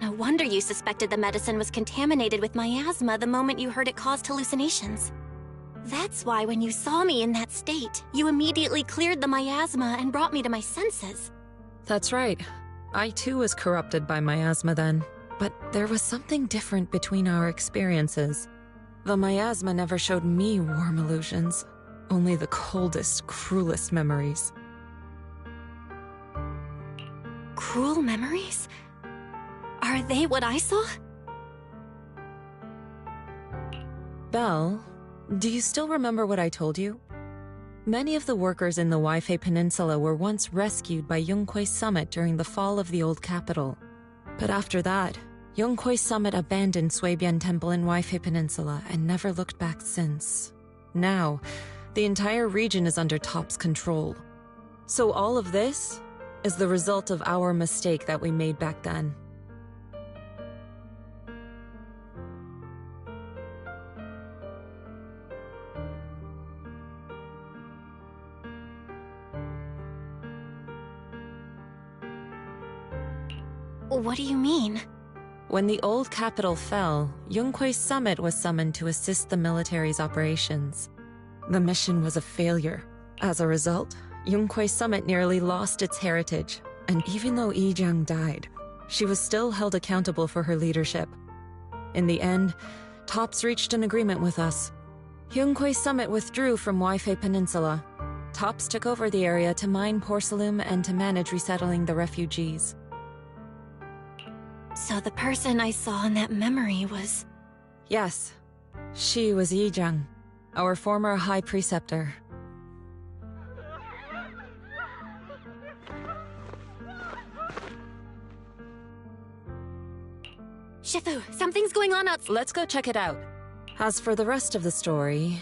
S1: No wonder you suspected the medicine was contaminated with miasma the moment you heard it caused hallucinations. That's why when you saw me in that state, you immediately cleared the miasma and brought me to my senses.
S3: That's right. I too was corrupted by miasma then, but there was something different between our experiences. The miasma never showed me warm illusions, only the coldest, cruelest memories.
S1: Cruel memories? Are they what I saw?
S3: Belle, do you still remember what I told you? Many of the workers in the Wafei Peninsula were once rescued by Yonghui Summit during the fall of the old capital. But after that, Yonghui Summit abandoned Suibian Temple in Wafei Peninsula and never looked back since. Now, the entire region is under Top's control. So all of this is the result of our mistake that we made back then.
S1: What do you mean?
S3: When the old capital fell, Yunque's summit was summoned to assist the military's operations. The mission was a failure. As a result, Yunque's summit nearly lost its heritage, and even though Yijiang died, she was still held accountable for her leadership. In the end, TOPS reached an agreement with us. Yunque's summit withdrew from Wafei Peninsula. TOPS took over the area to mine porcelain and to manage resettling the refugees.
S1: So the person I saw in that memory was...
S3: Yes, she was Yijiang, our former high preceptor.
S1: Shifu, something's going on outside.
S3: Let's go check it out. As for the rest of the story...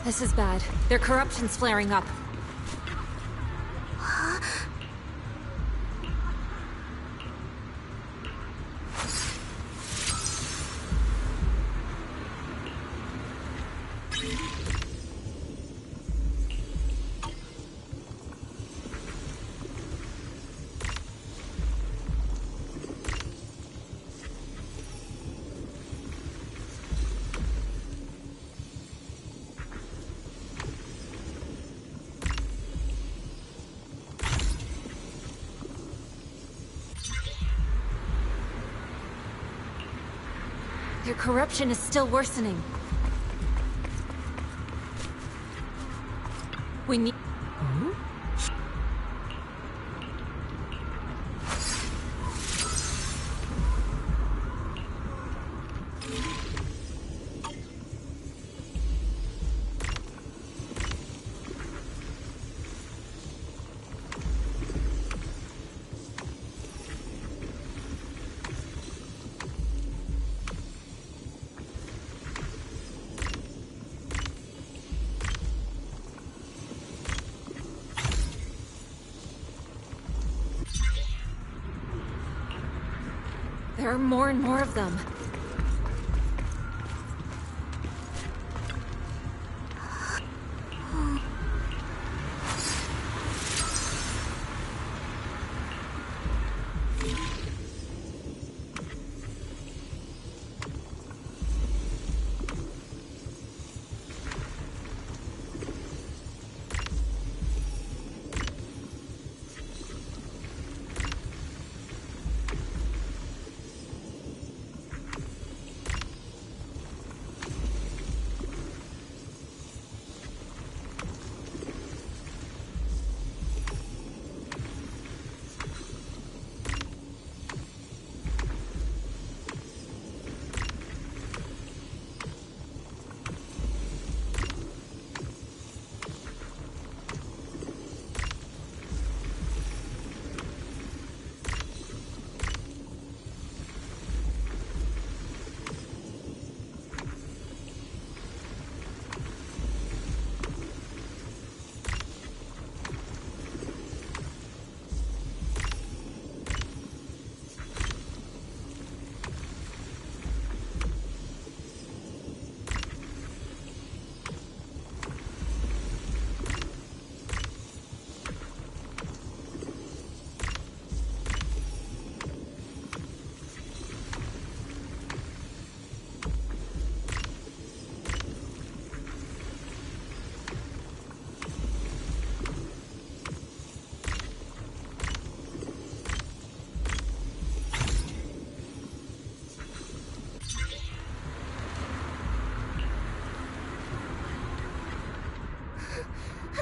S3: This is bad. Their corruption's flaring up. Their corruption is still worsening. We need... There are more and more of them.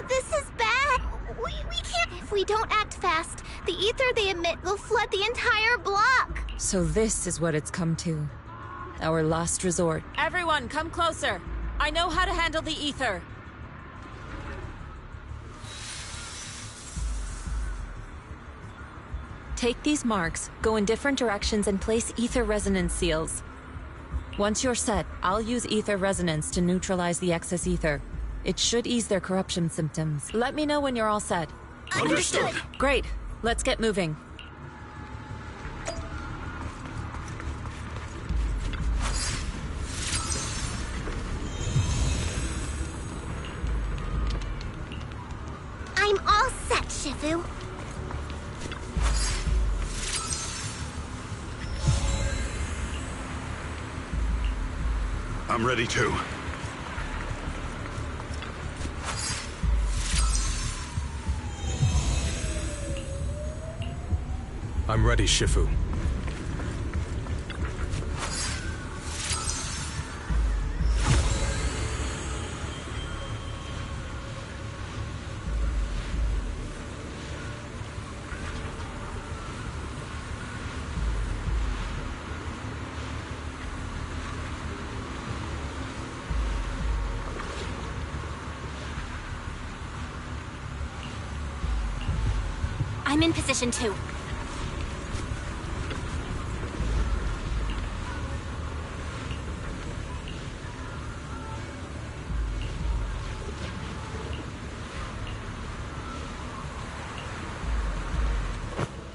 S8: This is bad. We can't... If we don't act fast, the ether they emit will flood the entire block.
S3: So this is what it's come to. Our last resort. Everyone, come closer. I know how to handle the ether. Take these marks, go in different directions, and place ether resonance seals. Once you're set, I'll use ether resonance to neutralize the excess ether. It should ease their corruption symptoms. Let me know when you're all set.
S8: Understood.
S3: Great. Let's get moving.
S8: I'm all set, Shifu.
S10: I'm ready too.
S9: I'm ready, Shifu.
S1: I'm in position 2.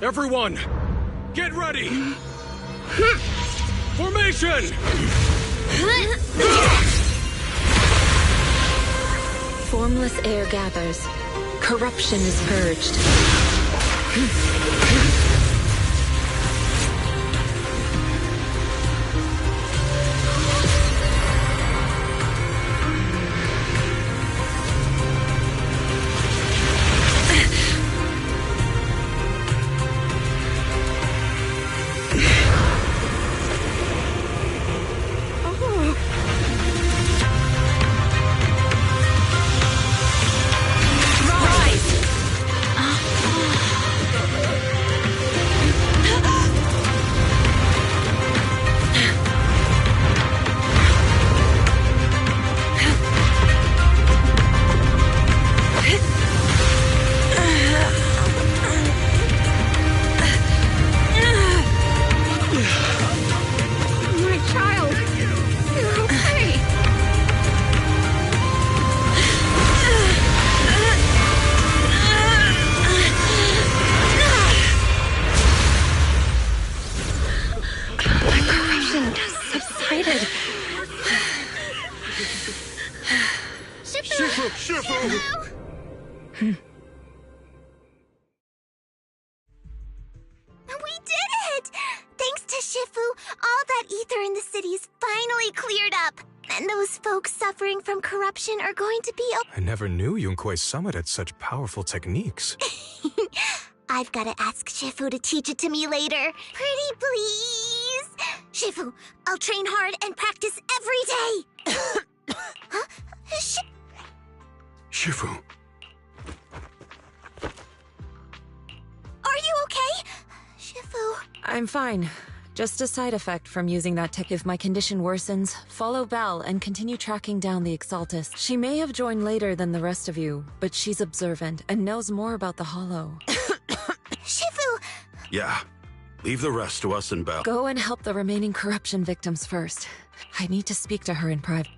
S6: Everyone, get ready! Formation!
S3: Formless air gathers. Corruption is purged.
S8: We did it! Thanks to Shifu, all that ether in the city's finally cleared up. And those folks suffering from corruption are going to be
S9: I never knew Yunkwei Summit had such powerful techniques.
S8: I've got to ask Shifu to teach it to me later. Pretty please? Shifu, I'll train hard and practice every day. Huh?
S10: Shifu.
S8: Are you okay? Shifu.
S3: I'm fine. Just a side effect from using that tech. If my condition worsens, follow Val and continue tracking down the Exaltus. She may have joined later than the rest of you, but she's observant and knows more about the Hollow.
S8: Shifu!
S10: Yeah. Leave the rest to us and Belle.
S3: Go and help the remaining corruption victims first. I need to speak to her in private.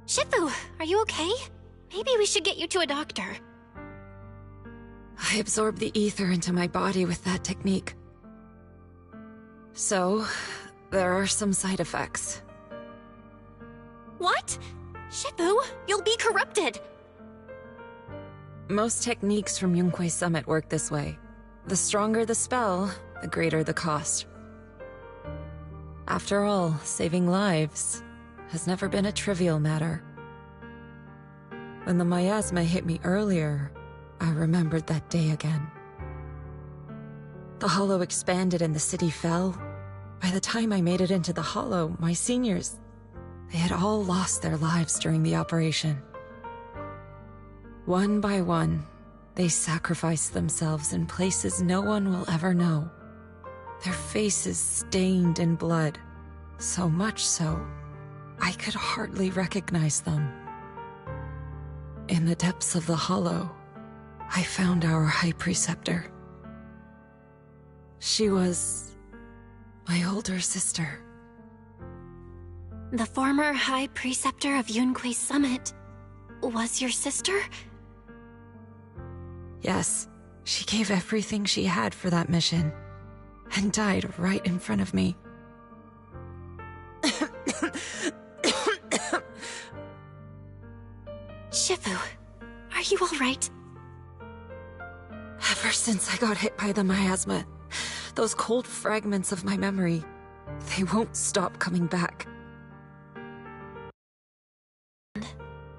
S1: Shifu, are you okay? Maybe we should get you to a doctor.
S3: I absorbed the ether into my body with that technique. So, there are some side effects.
S1: What? Shifu, you'll be corrupted!
S3: Most techniques from Yunkwei Summit work this way. The stronger the spell, the greater the cost. After all, saving lives has never been a trivial matter. When the miasma hit me earlier, I remembered that day again. The Hollow expanded and the city fell. By the time I made it into the Hollow, my seniors, they had all lost their lives during the operation. One by one, they sacrificed themselves in places no one will ever know. Their faces stained in blood, so much so, I could hardly recognize them. In the depths of the Hollow, I found our High Preceptor. She was my older sister.
S1: The former High Preceptor of Yunque's Summit was your sister?
S3: Yes, she gave everything she had for that mission, and died right in front of me.
S1: Shifu, are you alright?
S3: Ever since I got hit by the miasma, those cold fragments of my memory, they won't stop coming back.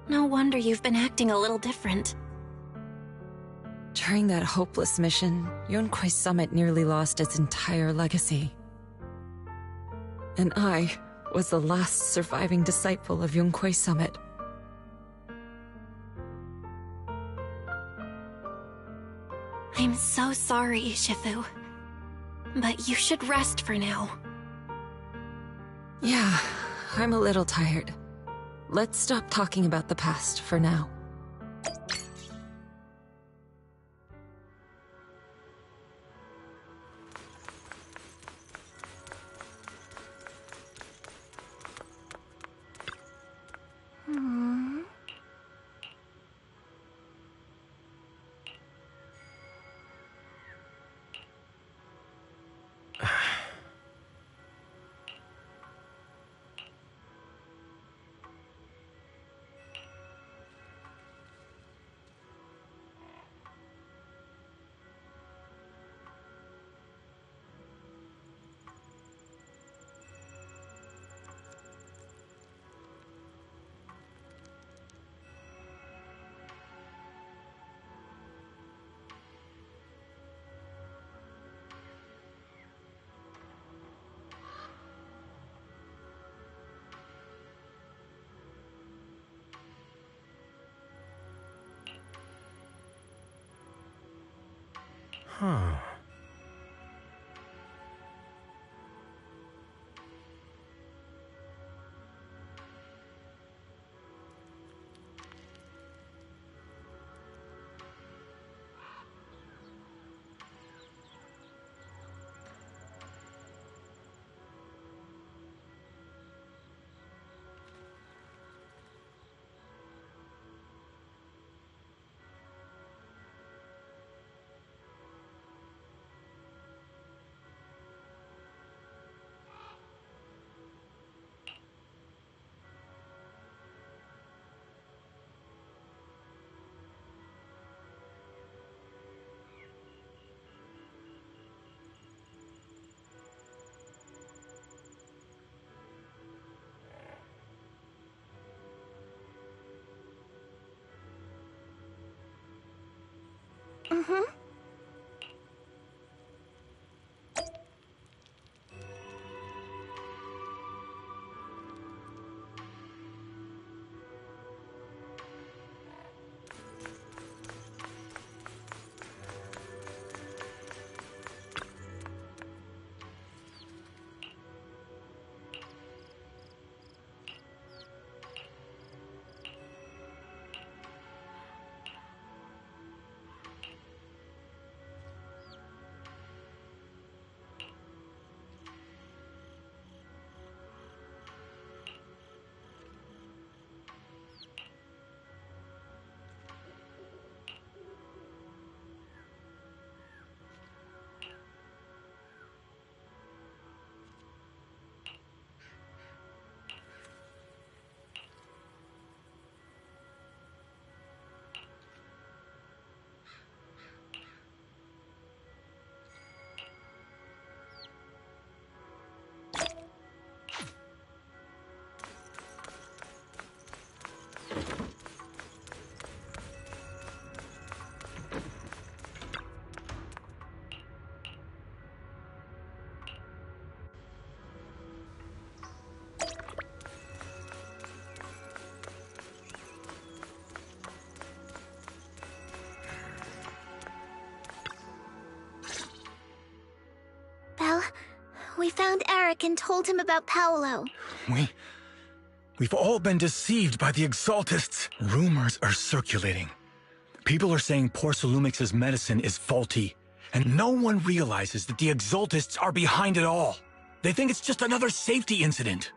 S1: No wonder you've been acting a little different.
S3: During that hopeless mission, Yunque's Summit nearly lost its entire legacy. And I was the last surviving disciple of Yunque's Summit.
S1: I'm so sorry, Shifu. But you should rest for now.
S3: Yeah, I'm a little tired. Let's stop talking about the past for now.
S9: Huh.
S8: Mm-hmm. Belle, we found Eric and told him about Paolo.
S5: We've all been deceived by the Exaltists. Rumors are circulating. People are saying Porcelumix's medicine is faulty, and no one realizes that the Exaltists are behind it all. They think it's just another safety incident.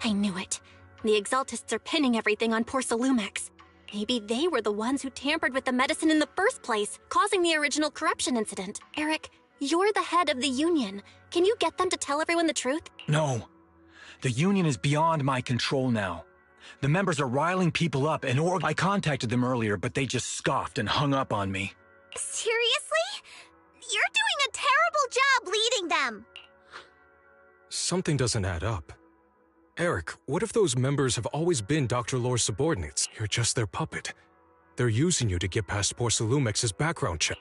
S1: I knew it. The Exaltists are pinning everything on Porcelumix. Maybe they were the ones who tampered with the medicine in the first place, causing the original corruption incident. Eric, you're the head of the Union. Can you get them to tell everyone the truth?
S5: No. The Union is beyond my control now. The members are riling people up, and I contacted them earlier, but they just scoffed and hung up on me.
S8: Seriously? You're doing a terrible job leading them.
S9: Something doesn't add up. Eric, what if those members have always been Dr. Lore's subordinates? You're just their puppet. They're using you to get past Porcelumix's background check.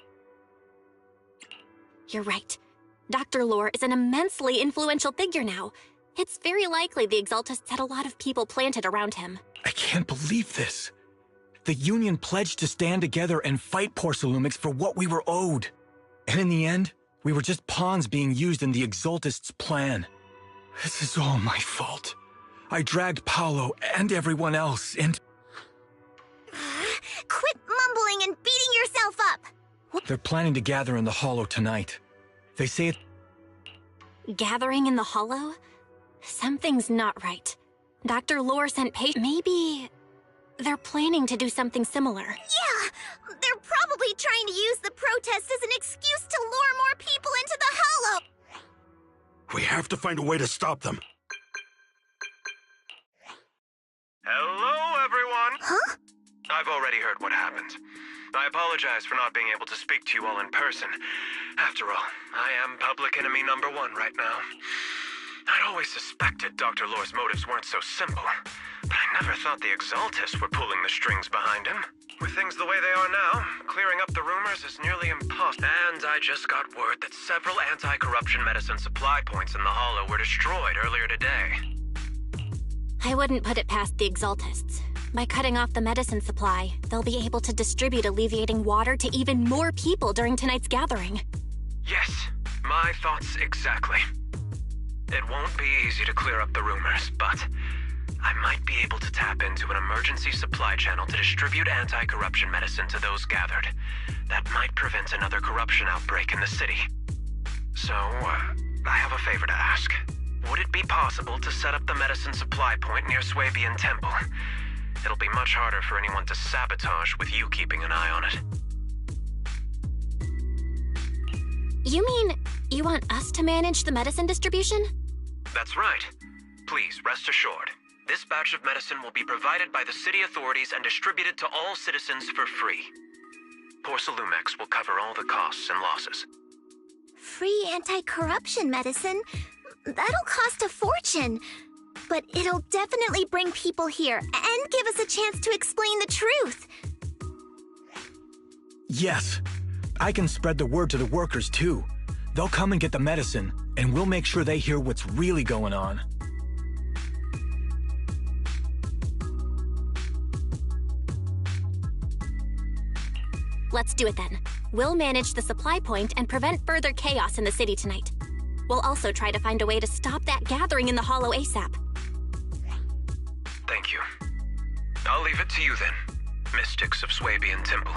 S1: You're right. Dr. Lore is an immensely influential figure now. It's very likely the Exaltists had a lot of people planted around him.
S5: I can't believe this. The Union pledged to stand together and fight Porcelumix for what we were owed. And in the end, we were just pawns being used in the Exaltists' plan. This is all my fault. I dragged Paolo and everyone else, and...
S8: Quit mumbling and beating yourself up!
S5: They're planning to gather in the Hollow tonight. They say it...
S1: Gathering in the Hollow? Something's not right. Dr. Lore sent Maybe... they're planning to do something similar.
S8: Yeah! They're probably trying to use the protest as an excuse to lure more people into the Hollow!
S10: We have to find a way to stop them.
S11: Hello, everyone!
S8: Huh?
S11: I've already heard what happened. I apologize for not being able to speak to you all in person. After all, I am public enemy #1 right now. I'd always suspected Dr. Lore's motives weren't so simple, but I never thought the Exaltists were pulling the strings behind him. With things the way they are now, clearing up the rumors is nearly impossible. And I just got word that several anti-corruption medicine supply points in the Hollow were destroyed earlier today.
S1: I wouldn't put it past the Exaltists. By cutting off the medicine supply, they'll be able to distribute alleviating water to even more people during tonight's gathering.
S11: Yes, my thoughts exactly. It won't be easy to clear up the rumors, but I might be able to tap into an emergency supply channel to distribute anti-corruption medicine to those gathered. That might prevent another corruption outbreak in the city. So, I have a favor to ask. Would it be possible to set up the medicine supply point near Swabian Temple? It'll be much harder for anyone to sabotage with you keeping an eye on it.
S1: You mean, you want us to manage the medicine distribution?
S11: That's right. Please, rest assured. This batch of medicine will be provided by the city authorities and distributed to all citizens for free. Porcelumix will cover all the costs and losses.
S8: Free anti-corruption medicine? That'll cost a fortune. But it'll definitely bring people here and give us a chance to explain the truth.
S5: Yes. I can spread the word to the workers, too. They'll come and get the medicine, and we'll make sure they hear what's really going on.
S1: Let's do it then. We'll manage the supply point and prevent further chaos in the city tonight. We'll also try to find a way to stop that gathering in the Hollow ASAP.
S11: Thank you. I'll leave it to you then, Mystics of Swabian Temple.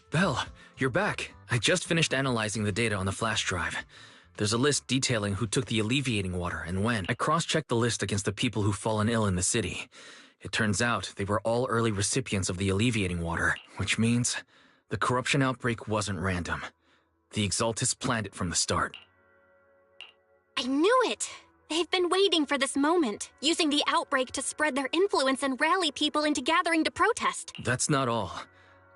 S2: Belle, you're back. I just finished analyzing the data on the flash drive. There's a list detailing who took the alleviating water and when. I cross-checked the list against the people who've fallen ill in the city. It turns out they were all early recipients of the alleviating water, which means the corruption outbreak wasn't random. The Exaltists planned it from the start.
S1: I knew it! They've been waiting for this moment, using the outbreak to spread their influence and rally people into gathering to protest.
S2: That's not all.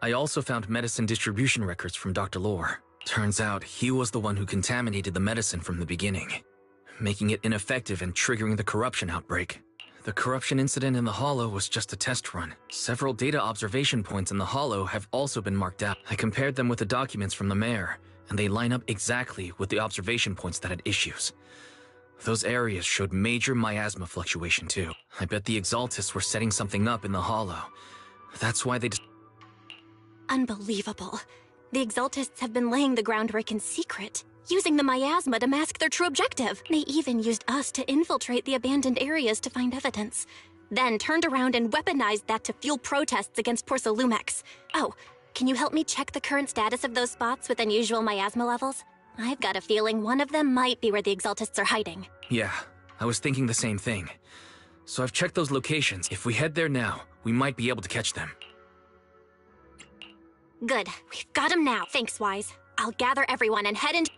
S2: I also found medicine distribution records from Dr. Lore. Turns out he was the one who contaminated the medicine from the beginning, making it ineffective and triggering the corruption outbreak. The corruption incident in the Hollow was just a test run. Several data observation points in the Hollow have also been marked out. I compared them with the documents from the mayor, and they line up exactly with the observation points that had issues. Those areas showed major miasma fluctuation too. I bet the Exaltists were setting something up in the Hollow. That's why they
S1: Unbelievable. The Exaltists have been laying the groundwork in secret, using the miasma to mask their true objective. They even used us to infiltrate the abandoned areas to find evidence, then turned around and weaponized that to fuel protests against Porsalumex. Oh, can you help me check the current status of those spots with unusual miasma levels? I've got a feeling one of them might be where the Exaltists are hiding.
S2: Yeah, I was thinking the same thing. So I've checked those locations. If we head there now, we might be able to catch them.
S1: Good. We've got them now. Thanks, Wise. I'll gather everyone and head into...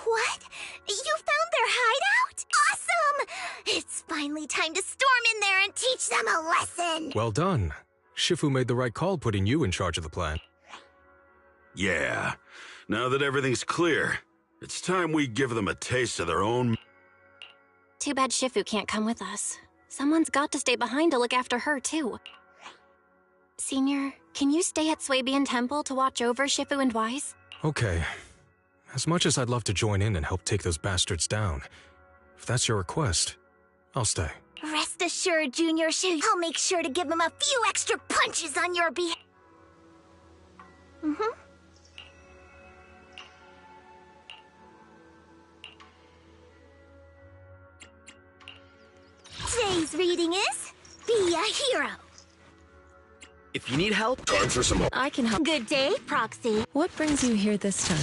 S8: What? You found their hideout? Awesome! It's finally time to storm in there and teach them a lesson!
S9: Well done. Shifu made the right call putting you in charge of the plan.
S10: Yeah. Now that everything's clear, it's time we give them a taste of their own...
S1: Too bad Shifu can't come with us. Someone's got to stay behind to look after her, too. Senior, can you stay at Swabian Temple to watch over Shifu and Wise?
S9: Okay. As much as I'd love to join in and help take those bastards down, if that's your request, I'll stay.
S8: Rest assured, Junior, I'll make sure to give them a few extra punches on your behalf. Today's reading is Be a Hero.
S19: If you need help, time for some more.
S3: I can help.
S8: Good day, Proxy.
S3: What brings you here this time?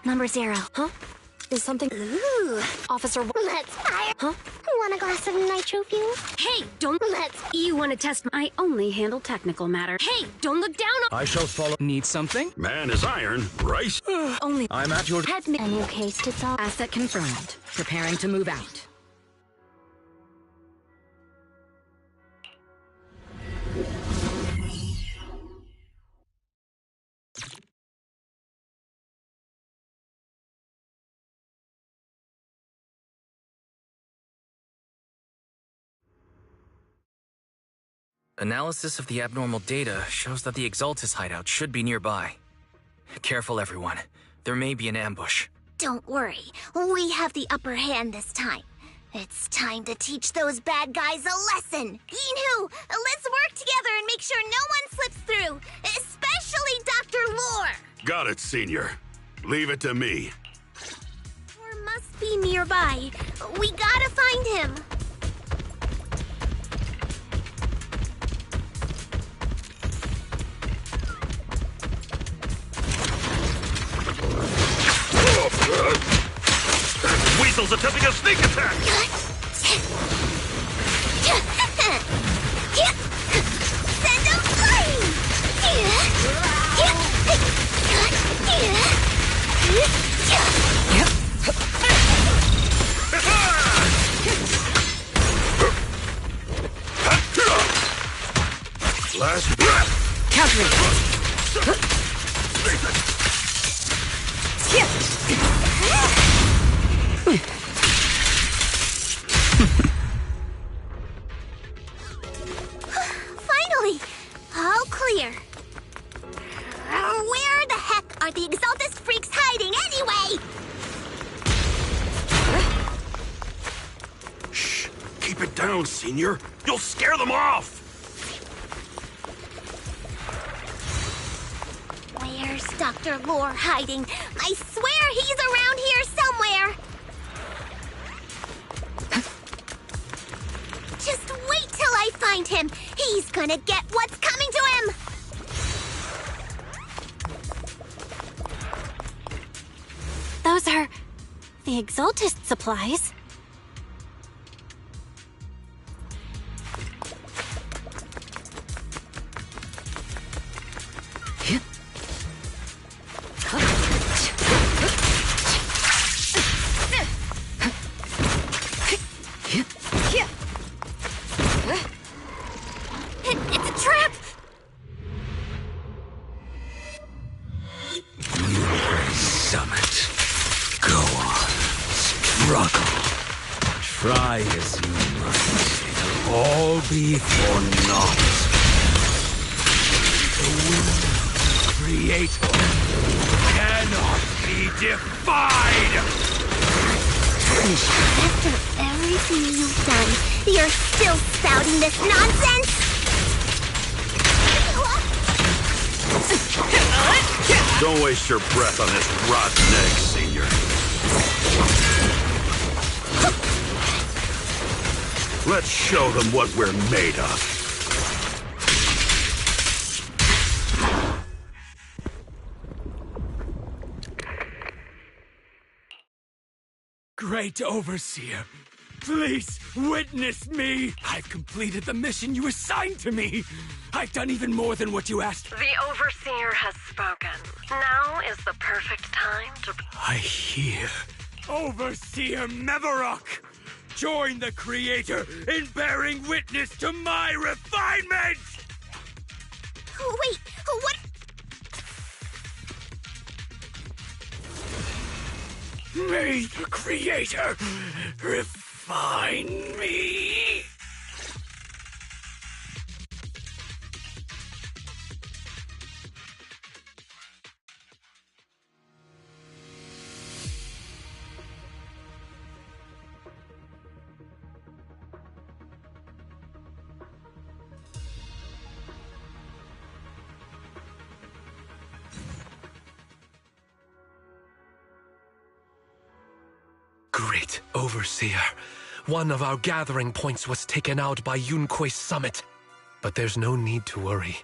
S1: Number 0.
S3: Huh? Is something...
S8: Ooh.
S1: Officer...
S8: Let's fire.
S3: Huh?
S8: Want a glass of nitro fuel?
S12: Hey, don't... You want to test... I only handle technical matter. Hey, don't look down on...
S19: I shall follow. Need something?
S10: Man is iron, right?
S12: Only...
S19: I'm at your...
S12: Head me...
S8: A new case to solve.
S12: Asset confirmed. Preparing to move out.
S2: Analysis of the abnormal data shows that the Exaltis hideout should be nearby. Careful, everyone. There may be an ambush.
S8: Don't worry. We have the upper hand this time. It's time to teach those bad guys a lesson. Yinhu, let's work together and make sure no one slips through, especially Dr. Lore.
S10: Got it, Senior. Leave it to me.
S8: Lore must be nearby. We gotta find him.
S4: Weasel's attempting a sneak attack!
S8: Send him flying!
S10: Last breath!
S12: Countering!
S8: Finally! All clear. Where the heck are the Exaltus freaks hiding anyway?
S10: Shh! Keep it down, Senior. You'll scare them off!
S8: Where's Dr. Lore hiding? I swear he's around here somewhere! Just wait till I find him! He's gonna get what's coming to him!
S1: Those are... the Exaltist supplies.
S20: try as you might, it'll all be for naught. The will of the Creator cannot be defied!
S8: After everything you've done, you're still spouting this nonsense?
S10: Don't waste your breath on this rotten egg, Senior. Let's show them what we're made of.
S20: Great Overseer, please witness me! I've completed the mission you assigned to me! I've done even more than what you asked.
S21: The Overseer has spoken. Now is the perfect time to...
S20: I hear. Overseer Mevarok! Join the Creator in bearing witness to my refinement!
S8: Wait, what?
S20: May the Creator refine me!
S13: Great Overseer, one of our gathering points was taken out by Yunque's summit. But there's no need to worry.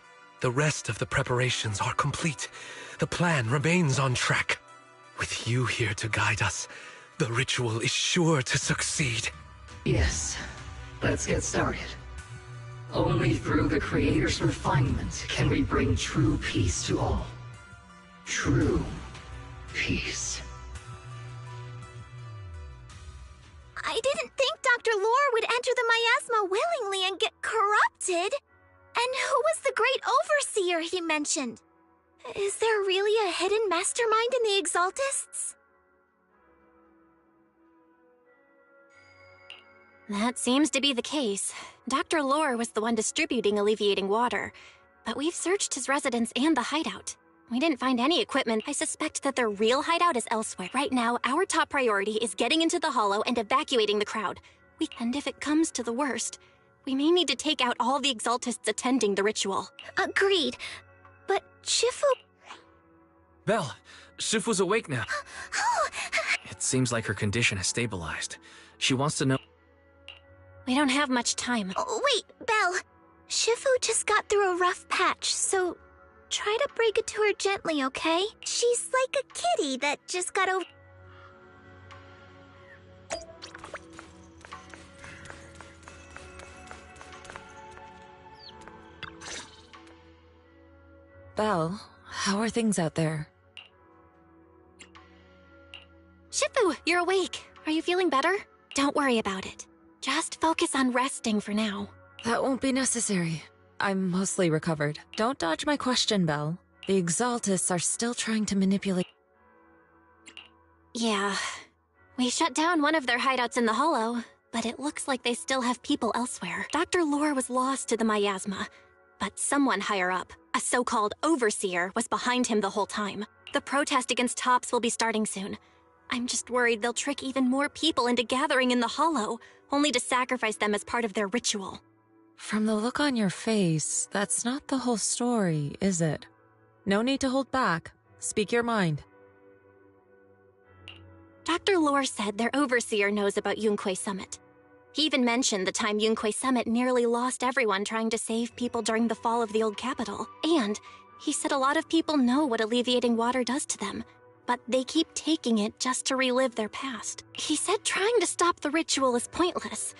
S13: The rest of the preparations are complete. The plan remains on track. With you here to guide us, the ritual is sure to succeed.
S14: Yes, let's get started. Only through the Creator's refinement can we bring true peace to all. True peace.
S8: I didn't think Dr. Lore would enter the miasma willingly and get corrupted. And who was the great Overseer he mentioned? Is there really a hidden mastermind in the Exaltists?
S1: That seems to be the case. Dr. Lore was the one distributing alleviating water, but we've searched his residence and the hideout. We didn't find any equipment. I suspect that their real hideout is elsewhere. Right now, our top priority is getting into the Hollow and evacuating the crowd. And if it comes to the worst, we may need to take out all the Exaltists attending the ritual.
S8: Agreed. But Shifu...
S2: Belle, Shifu's awake now. It seems like her condition has stabilized. She wants to know...
S1: We don't have much time.
S8: Oh, wait, Belle. Shifu just got through a rough patch, so... try to break it to her gently, okay? She's like a kitty that just got over...
S3: Belle, how are things out there?
S1: Shifu, you're awake. Are you feeling better? Don't worry about it. Just focus on resting for now.
S3: That won't be necessary. I'm mostly recovered. Don't dodge my question, Belle. The Exaltists are still trying to manipulate...
S1: Yeah. We shut down one of their hideouts in the Hollow, but it looks like they still have people elsewhere. Dr. Lore was lost to the miasma, but someone higher up, a so-called Overseer, was behind him the whole time. The protest against Tops will be starting soon. I'm just worried they'll trick even more people into gathering in the Hollow, only to sacrifice them as part of their ritual.
S3: From the look on your face, that's not the whole story, is it? No need to hold back. Speak your mind.
S1: Dr. Lore said their Overseer knows about Yunque Summit. He even mentioned the time Yunque Summit nearly lost everyone trying to save people during the fall of the old capital. And he said a lot of people know what alleviating water does to them, but they keep taking it just to relive their past. He said trying to stop the ritual is pointless,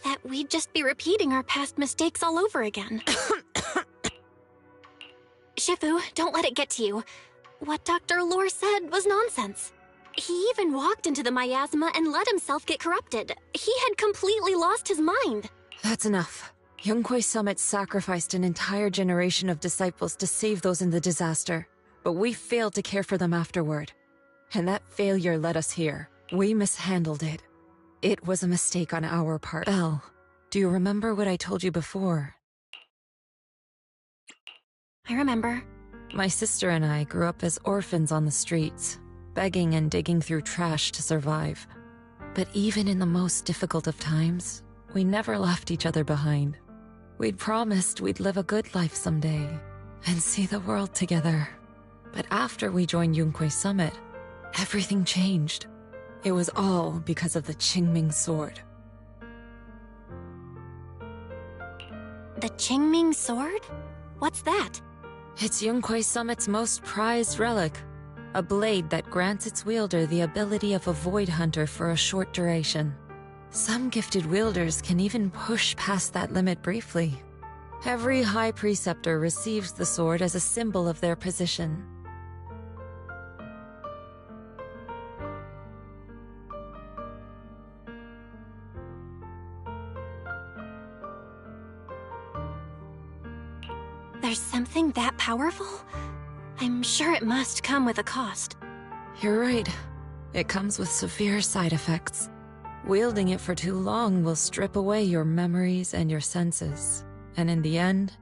S1: that we'd just be repeating our past mistakes all over again. Shifu, don't let it get to you. What Dr. Lore said was nonsense. He even walked into the miasma and let himself get corrupted. He had completely lost his mind.
S3: That's enough. Yunque Summit sacrificed an entire generation of disciples to save those in the disaster, but we failed to care for them afterward. And that failure led us here. We mishandled it. It was a mistake on our part. Belle, do you remember what I told you before?
S1: I remember.
S3: My sister and I grew up as orphans on the streets, begging and digging through trash to survive. But even in the most difficult of times, we never left each other behind. We'd promised we'd live a good life someday and see the world together. But after we joined Yunque Summit, everything changed. It was all because of the Qingming sword.
S1: The Qingming sword? What's that?
S3: It's Yunque Summit's most prized relic. A blade that grants its wielder the ability of a void hunter for a short duration. Some gifted wielders can even push past that limit briefly. Every High Preceptor receives the sword as a symbol of their position.
S1: There's something that powerful? I'm sure it must come with a cost.
S3: You're right. It comes with severe side effects. Wielding it for too long will strip away your memories and your senses, and in the end,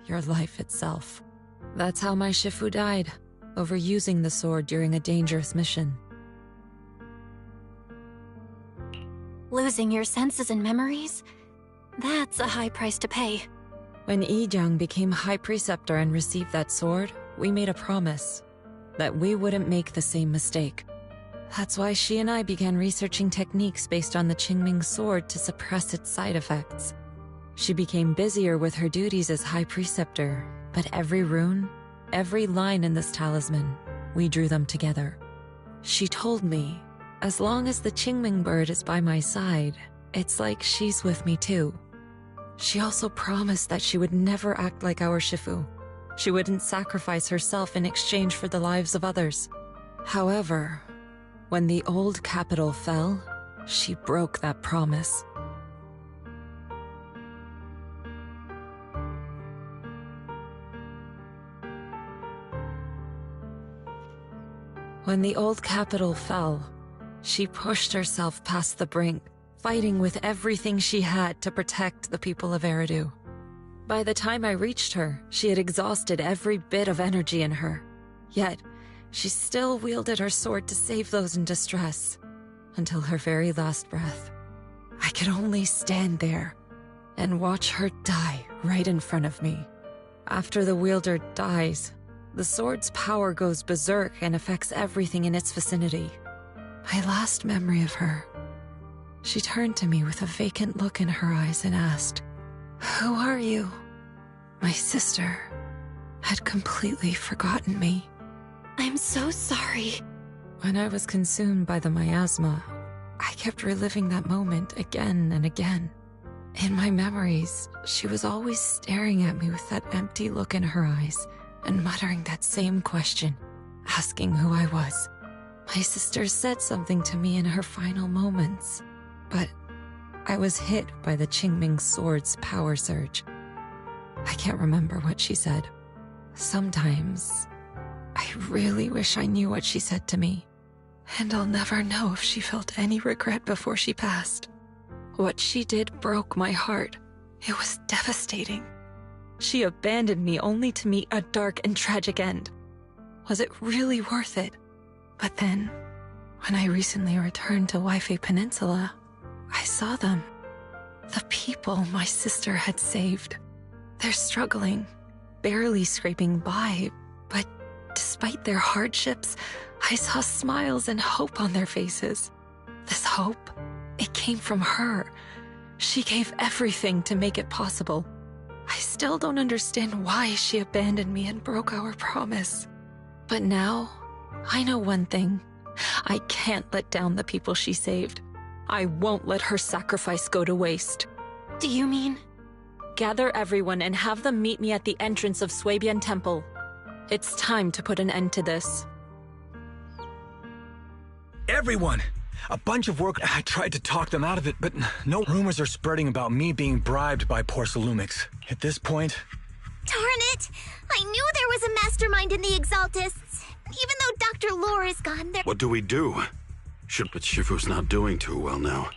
S3: your life itself. That's how my Shifu died, overusing the sword during a dangerous mission.
S1: Losing your senses and memories? That's a high price to pay.
S3: When Yijiang became High Preceptor and received that sword, we made a promise that we wouldn't make the same mistake. That's why she and I began researching techniques based on the Qingming sword to suppress its side effects. She became busier with her duties as High Preceptor, but every rune, every line in this talisman, we drew them together. She told me, as long as the Qingming bird is by my side, it's like she's with me too. She also promised that she would never act like our Shifu. She wouldn't sacrifice herself in exchange for the lives of others. However, when the old capital fell, she broke that promise. When the old capital fell, she pushed herself past the brink, fighting with everything she had to protect the people of Eridu. By the time I reached her, she had exhausted every bit of energy in her. Yet, she still wielded her sword to save those in distress, until her very last breath. I could only stand there and watch her die right in front of me. After the wielder dies, the sword's power goes berserk and affects everything in its vicinity. My last memory of her, she turned to me with a vacant look in her eyes and asked, "Who are you?" My sister had completely forgotten me.
S1: I'm so sorry.
S3: When I was consumed by the miasma, I kept reliving that moment again and again. In my memories, she was always staring at me with that empty look in her eyes and muttering that same question, asking who I was. My sister said something to me in her final moments, but I was hit by the Qingming sword's power surge. I can't remember what she said. Sometimes, I really wish I knew what she said to me, and I'll never know if she felt any regret before she passed. What she did broke my heart. It was devastating. She abandoned me only to meet a dark and tragic end. Was it really worth it? But then, when I recently returned to Wafei Peninsula, I saw them. The people my sister had saved. They're struggling, barely scraping by, but despite their hardships, I saw smiles and hope on their faces. This hope, it came from her. She gave everything to make it possible. I still don't understand why she abandoned me and broke our promise. But now, I know one thing. I can't let down the people she saved. I won't let her sacrifice go to waste.
S1: Do you mean?
S3: Gather everyone and have them meet me at the entrance of Suibian Temple. It's time to put an end to this.
S5: Everyone! A bunch of work. I tried to talk them out of it, but no rumors are spreading about me being bribed by Porcelumix. At this point...
S8: Darn it! I knew there was a mastermind in the Exaltists. Even though Dr. Lore is gone, there...
S10: What do we do? But Shifu's not doing too well now.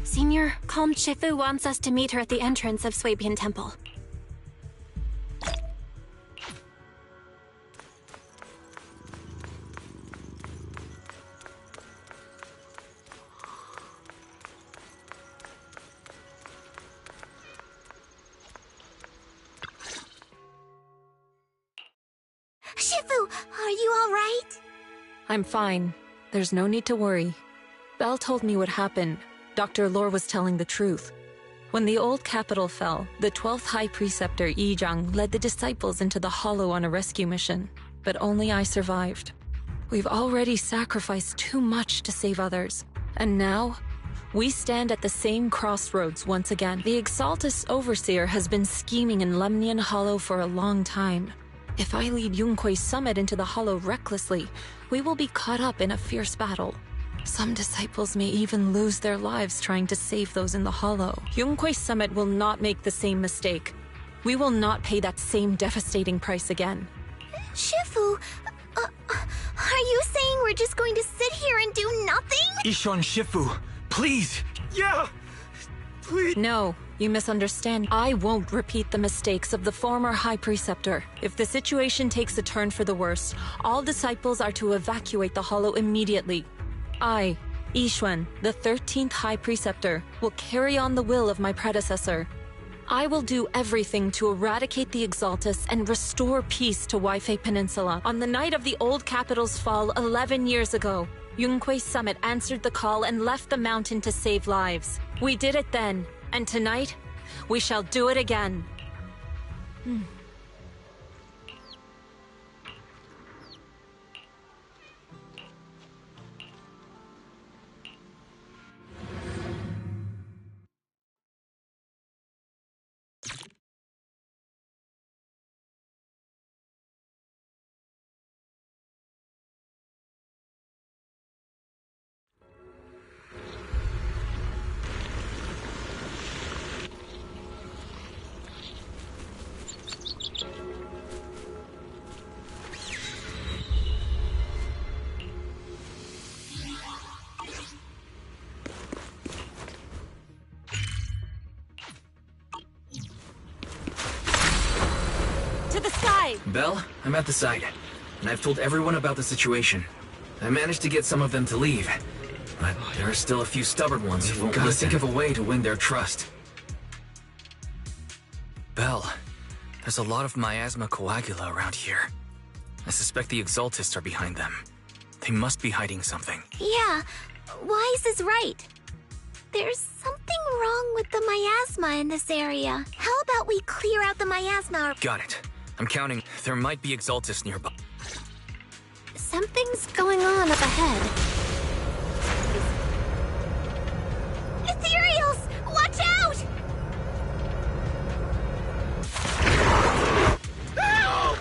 S1: Senior, Calm Shifu wants us to meet her at the entrance of Swabian Temple.
S8: Shifu, are you alright?
S3: I'm fine. There's no need to worry. Belle told me what happened. Dr. Lore was telling the truth. When the old capital fell, the 12th High Preceptor Yi Zhang led the disciples into the Hollow on a rescue mission, but only I survived. We've already sacrificed too much to save others, and now we stand at the same crossroads once again. The Exaltus Overseer has been scheming in Lemnian Hollow for a long time. If I lead Yunkui's summit into the Hollow recklessly, we will be caught up in a fierce battle. Some disciples may even lose their lives trying to save those in the Hollow. Yunkui's summit will not make the same mistake. We will not pay that same devastating price again.
S8: Shifu, are you saying we're just going to sit here and do nothing?
S5: Ishan Shifu, please!
S6: Yeah! Please!
S3: No, you misunderstand. I won't repeat the mistakes of the former High Preceptor. If the situation takes a turn for the worse, all disciples are to evacuate the Hollow immediately. I, Yixuan, the 13th High Preceptor, will carry on the will of my predecessor. I will do everything to eradicate the Exaltus and restore peace to Wafei Peninsula. On the night of the old capital's fall 11 years ago, Yunkui's summit answered the call and left the mountain to save lives. We did it then, and tonight, we shall do it again.
S2: Belle, I'm at the site, and I've told everyone about the situation. I managed to get some of them to leave, but there are still a few stubborn ones who won't listen. Gotta think of a way to win their trust. Belle, there's a lot of miasma coagula around here. I suspect the Exaltists are behind them. They must be hiding something.
S8: Yeah, Wise is right. There's something wrong with the miasma in this area. How about we clear out the miasma?
S2: Got it. I'm counting. There might be Exaltists nearby.
S1: Something's going on up ahead.
S8: Ethereals! Watch out!
S20: Help!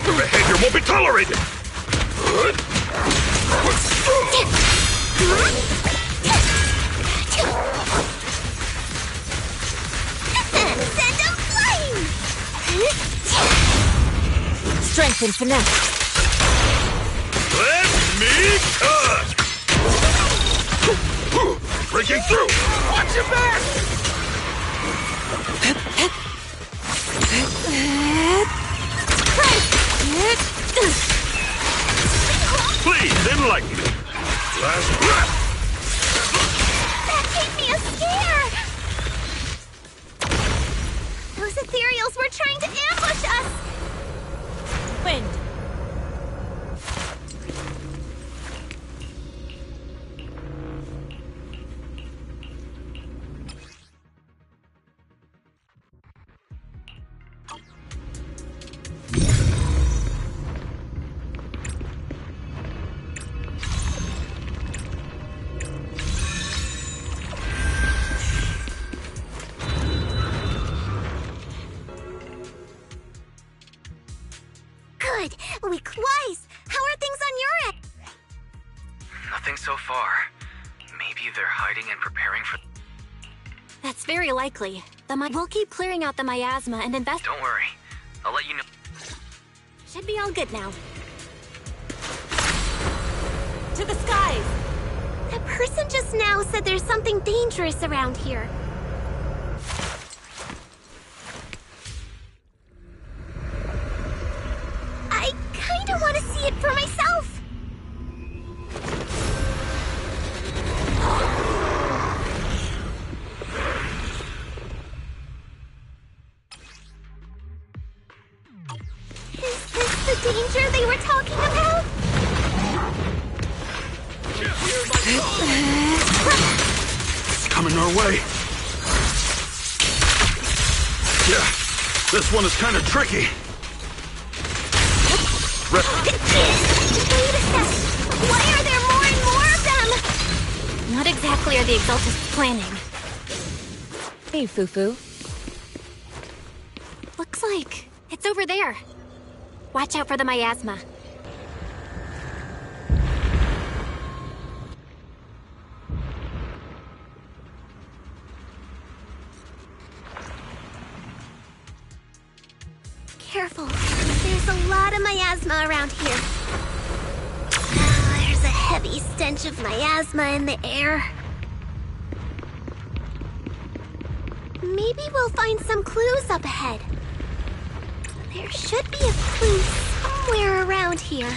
S20: Your behavior won't be tolerated!
S8: Send them flying!
S3: Strength and finesse.
S4: Let me cut! Breaking through!
S20: Watch your back!
S4: Please enlighten me! Last breath!
S8: That gave me a scare! Those ethereals were trying to ambush us!
S3: Wind.
S8: Good.
S2: Nothing so far. Maybe they're hiding and preparing for...
S1: That's very likely. We'll keep clearing out the miasma and invest-
S2: Don't worry. I'll let you know.
S1: Should be all good now. To the skies!
S8: That person just now said there's something dangerous around here. I kinda want to see it for myself. Is this the danger they were talking about?
S10: It's coming our way. Yeah, this one is kind of tricky.
S8: Wait a sec! Why are there more and more of them?
S1: What exactly are the Exaltists planning?
S3: Hey, Fufu.
S1: Looks like it's over there. Watch out for the miasma.
S8: Careful. There's a lot of miasma around here. There's a heavy stench of miasma in the air. Maybe we'll find some clues up ahead. There should be a clue somewhere around here.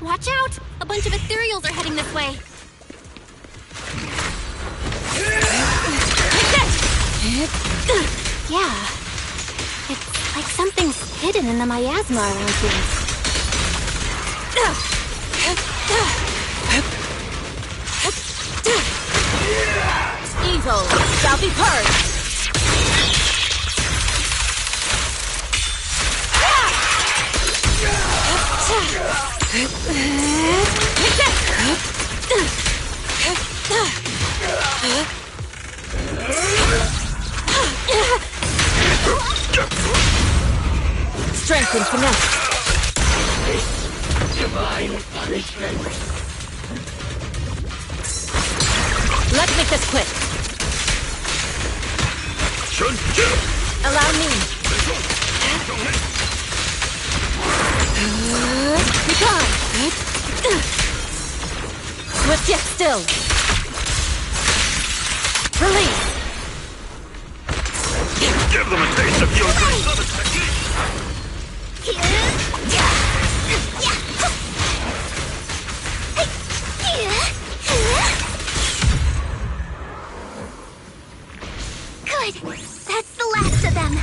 S1: Watch out! A bunch of ethereals are heading this way. Yeah. It's like something's hidden in the miasma around here.
S3: Evil shall be purged. Strength and finesse.
S14: Divine punishment.
S3: Let's make this quick. Allow me. Be gone. Swift yet still. Release.
S4: Give them a taste of your great technique!
S8: Good. That's the last of them.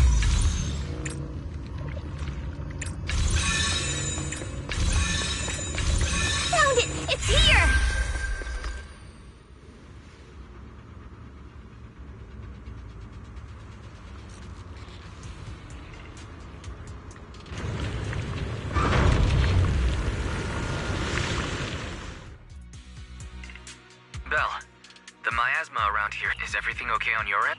S8: Found it! It's here!
S2: Belle, the miasma around here, is everything okay on your end?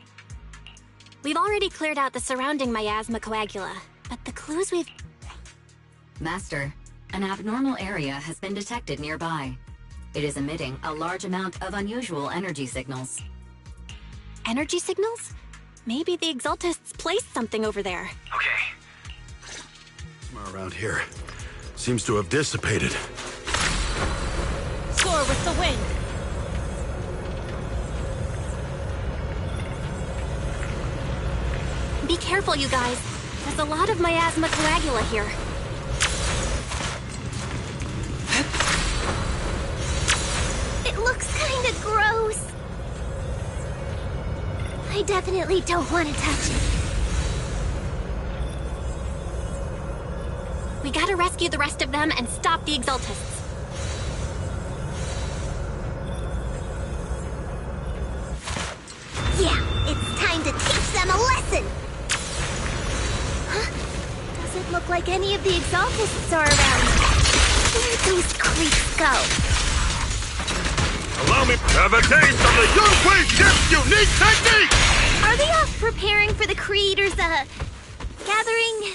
S1: We've already cleared out the surrounding miasma coagula, but the clues we've...
S15: Master, an abnormal area has been detected nearby. It is emitting a large amount of unusual energy signals.
S1: Energy signals? Maybe the Exaltists placed something over there.
S2: Okay.
S10: Somewhere around here. Seems to have dissipated.
S3: Soar with the wind.
S1: Be careful, you guys. There's a lot of miasma coagula here.
S8: It looks kinda gross. I definitely don't want to touch it.
S1: We gotta rescue the rest of them and stop the Exaltists.
S8: Yeah, it's time to teach them a lesson! Huh? Doesn't look like any of the Exaltists are around. Where'd those creeps go?
S4: Allow me to have a taste of the Young Queen's unique technique!
S8: Are they a gathering?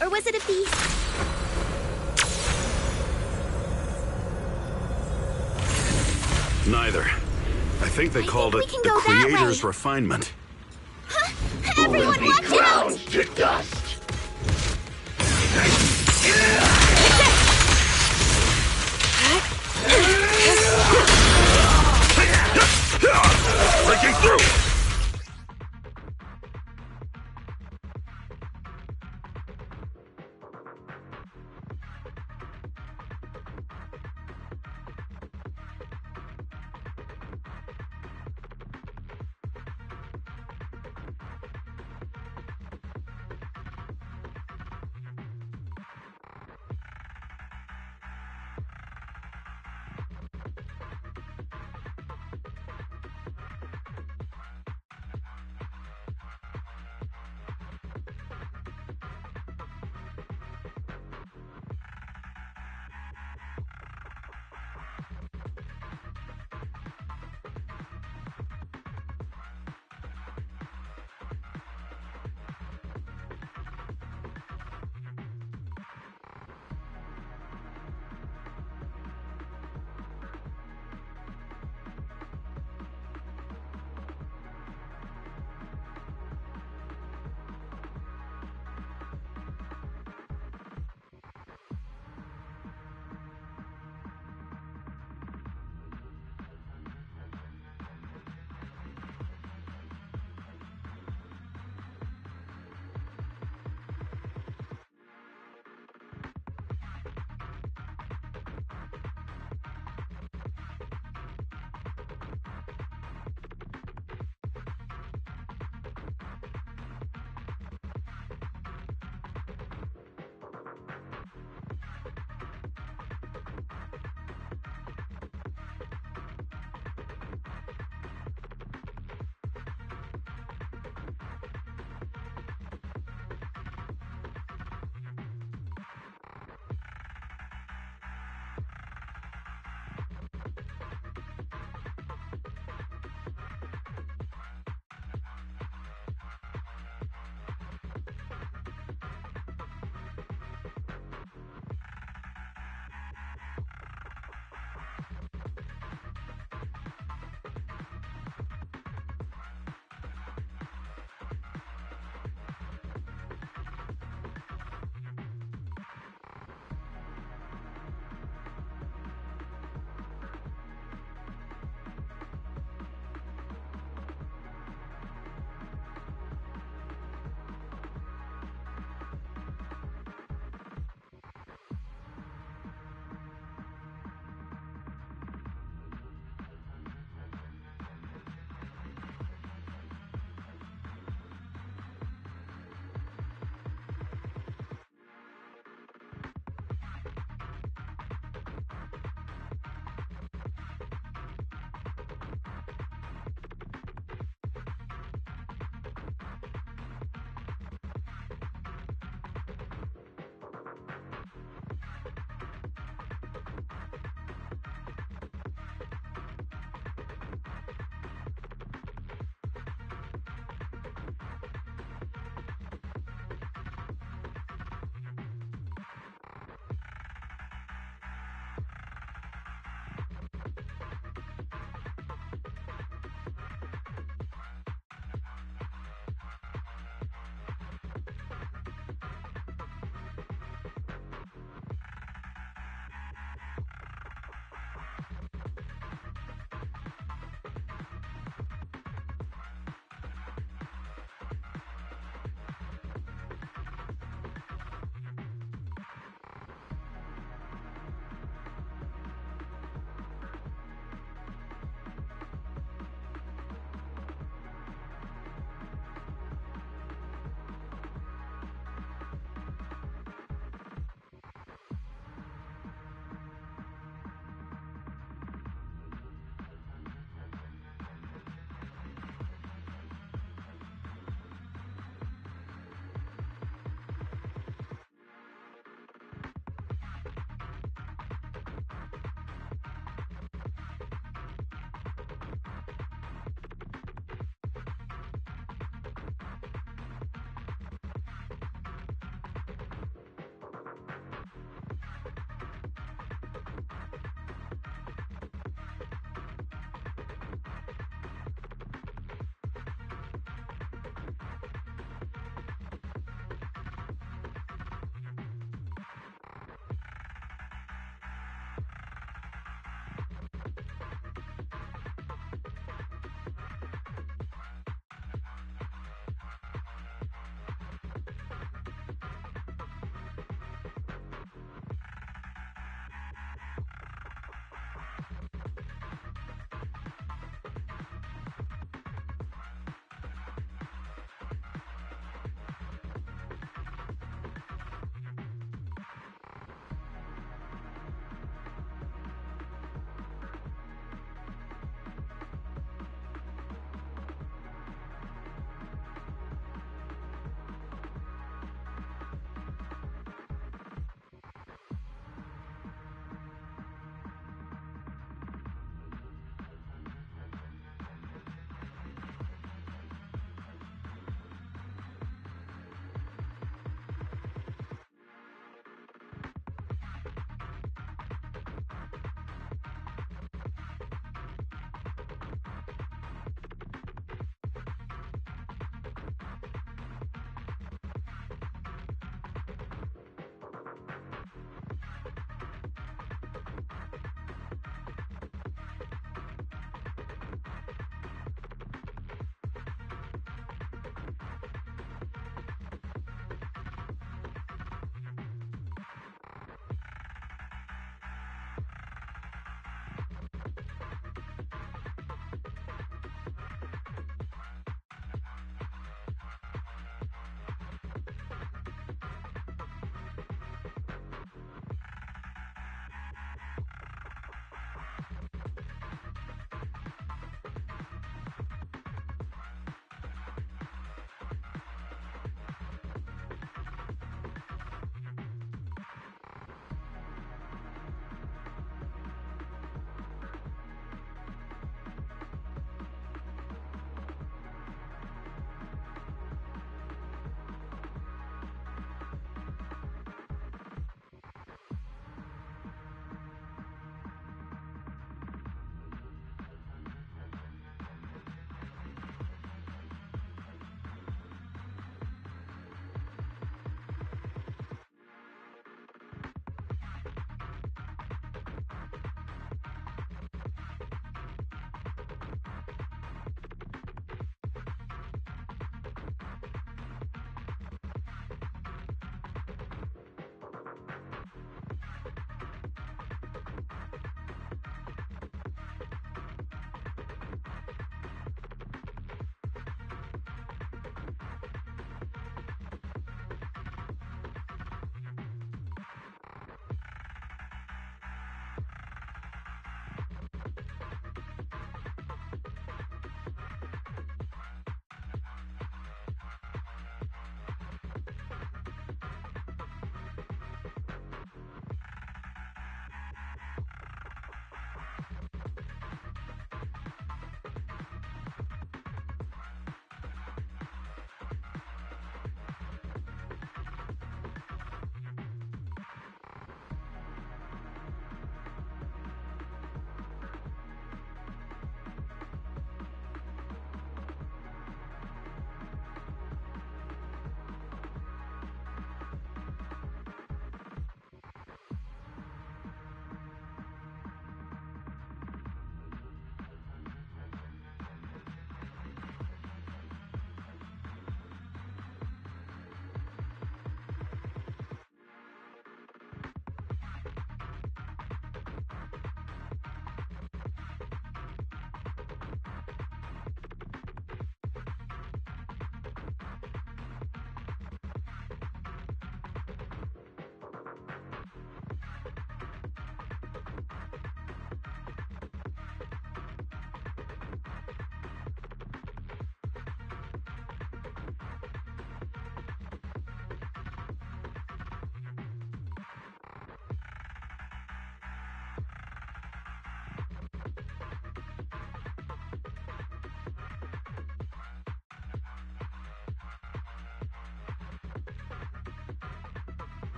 S8: Or was it a feast?
S10: Neither. I think they called it the Creator's Refinement.
S8: Everyone watch out!
S14: To dust.
S4: Breaking through!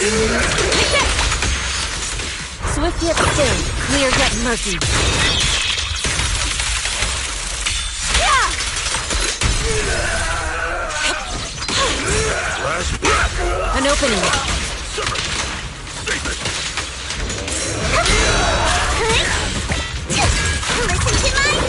S12: Swift yet still, clear yet murky. An opening.
S8: Listen to my...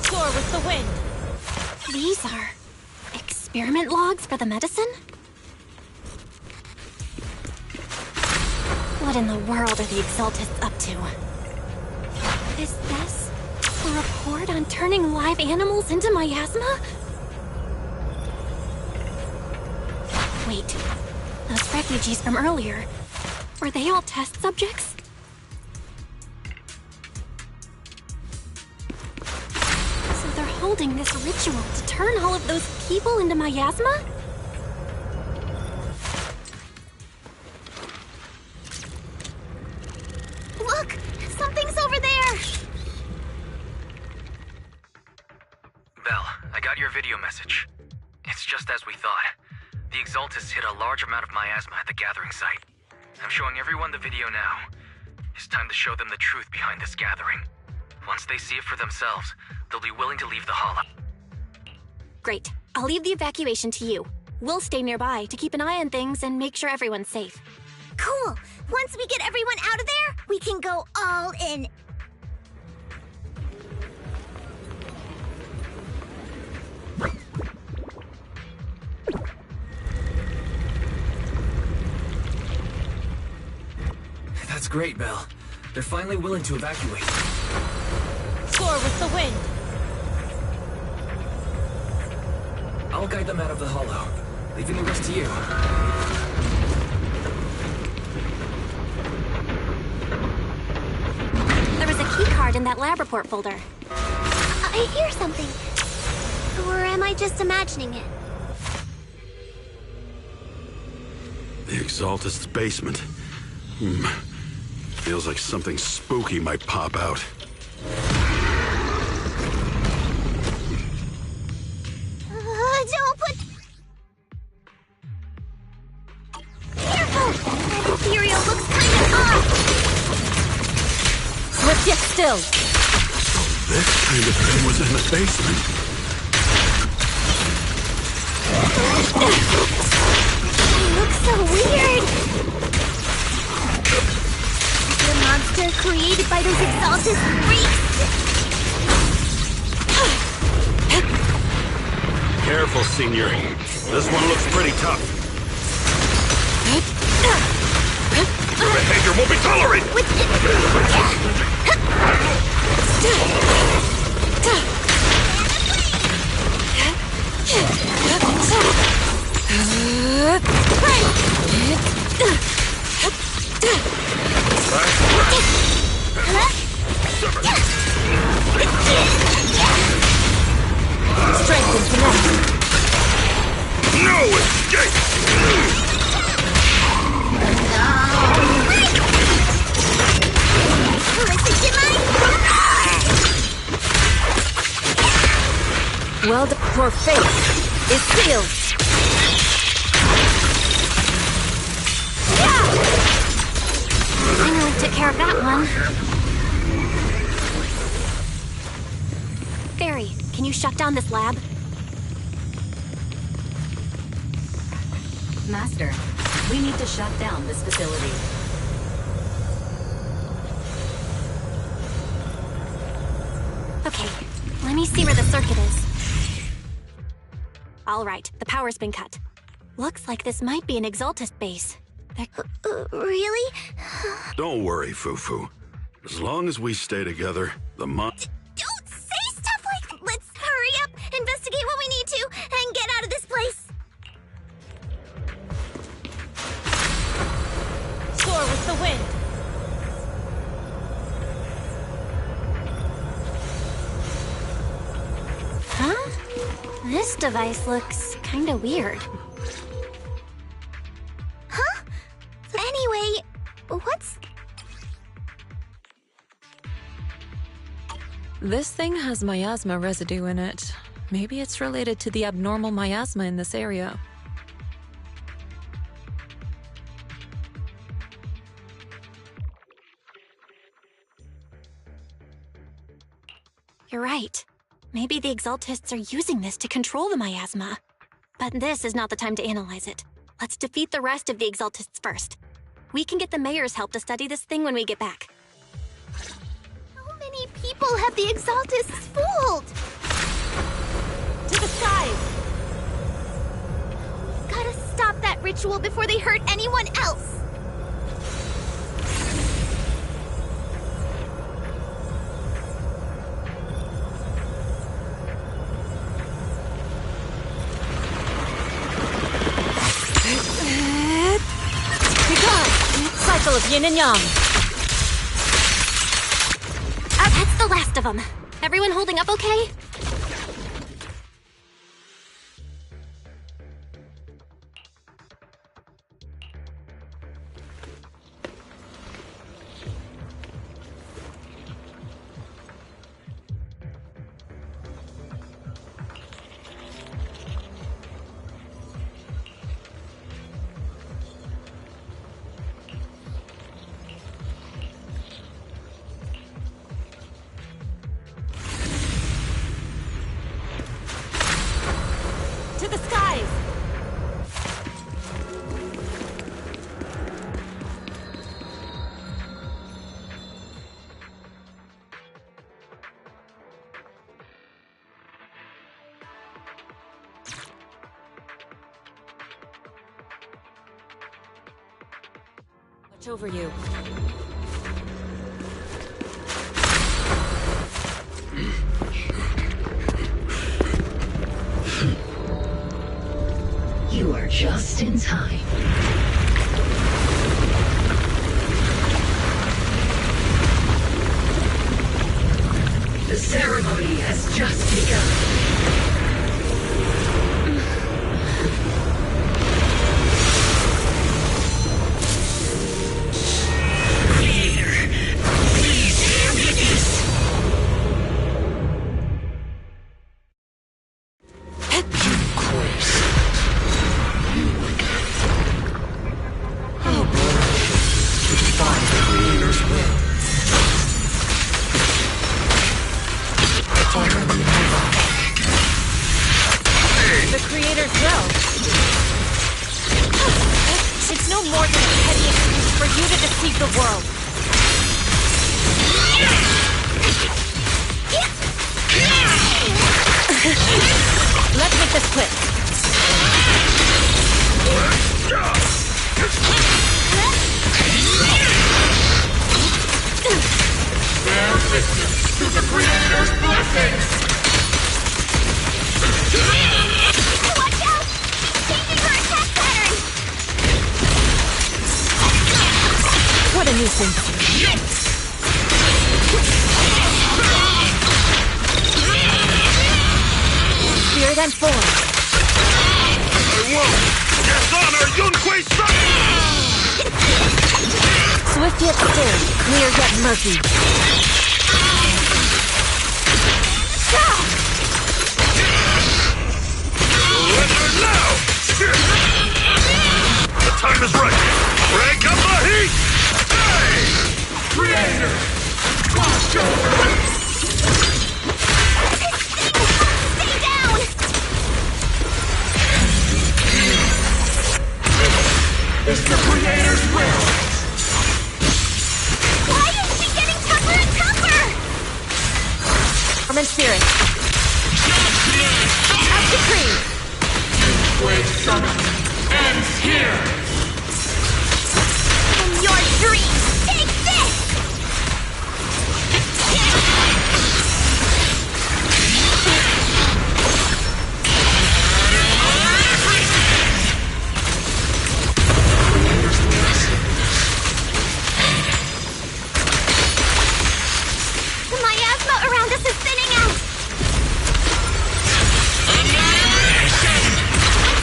S1: Soar with the wind. These are experiment logs for the medicine? What in the world are the Exaltists up to? Is this a report on turning live animals into miasma? Wait, those refugees from earlier, were they all test subjects? So they're holding this ritual to turn all of those people into miasma?
S8: Look! Something's over there!
S2: Belle, I got your video message. It's just as we thought. The Exaltists hit a large amount of miasma at the gathering site. I'm showing everyone the video now. It's time to show them the truth behind this gathering. Once they see it for themselves, they'll be willing to leave the hollow.
S1: Great. I'll leave the evacuation to you. We'll stay nearby to keep an eye on things and make sure everyone's safe.
S8: Cool! Once we get everyone out of there, we can go all in.
S2: That's great, Belle. They're finally willing to evacuate.
S3: Soar with the wind.
S2: I'll guide them out of the hollow, leaving the rest to you.
S1: There was a keycard in that lab report folder.
S8: I hear something. Or am I just imagining it?
S10: The Exaltist's basement. Feels like something spooky might pop out.
S8: Don't put... Careful! That Imperial looks kind of off!
S3: Swift yet still.
S10: So this kind of thing was in the basement.
S8: It looks so weird! The monster created by those Exalted freaks!
S10: Careful, Senior. This one looks pretty tough.
S4: Your behavior won't be tolerated!
S3: Strength and connect.
S4: No escape!
S3: Well, your fate is sealed.
S1: Finally took care of that one. Fairy, can you shut down this lab?
S15: Master, we need to shut down this facility.
S1: Okay, let me see where the circuit is. All right, the power's been cut. Looks like this might be an Exaltist base.
S8: Really?
S10: Don't worry, Fufu. As long as we stay together, the
S8: Don't say stuff like... Let's hurry up, investigate what we need to, and get out of this place!
S3: Soar with the wind.
S1: Huh? This device looks kinda weird.
S8: Huh? Anyway, what's...
S3: This thing has miasma residue in it. Maybe it's related to the abnormal miasma in this area.
S1: You're right. Maybe the Exaltists are using this to control the miasma. But this is not the time to analyze it. Let's defeat the rest of the Exaltists first. We can get the mayor's help to study this thing when we get back.
S8: How many people have the Exaltists fooled?
S1: To the skies!
S8: Gotta stop that ritual before they hurt anyone else!
S1: Cycle of yin and yang. That's the last of them. Everyone holding up okay? Over you.
S14: You are just in time. The ceremony has just begun.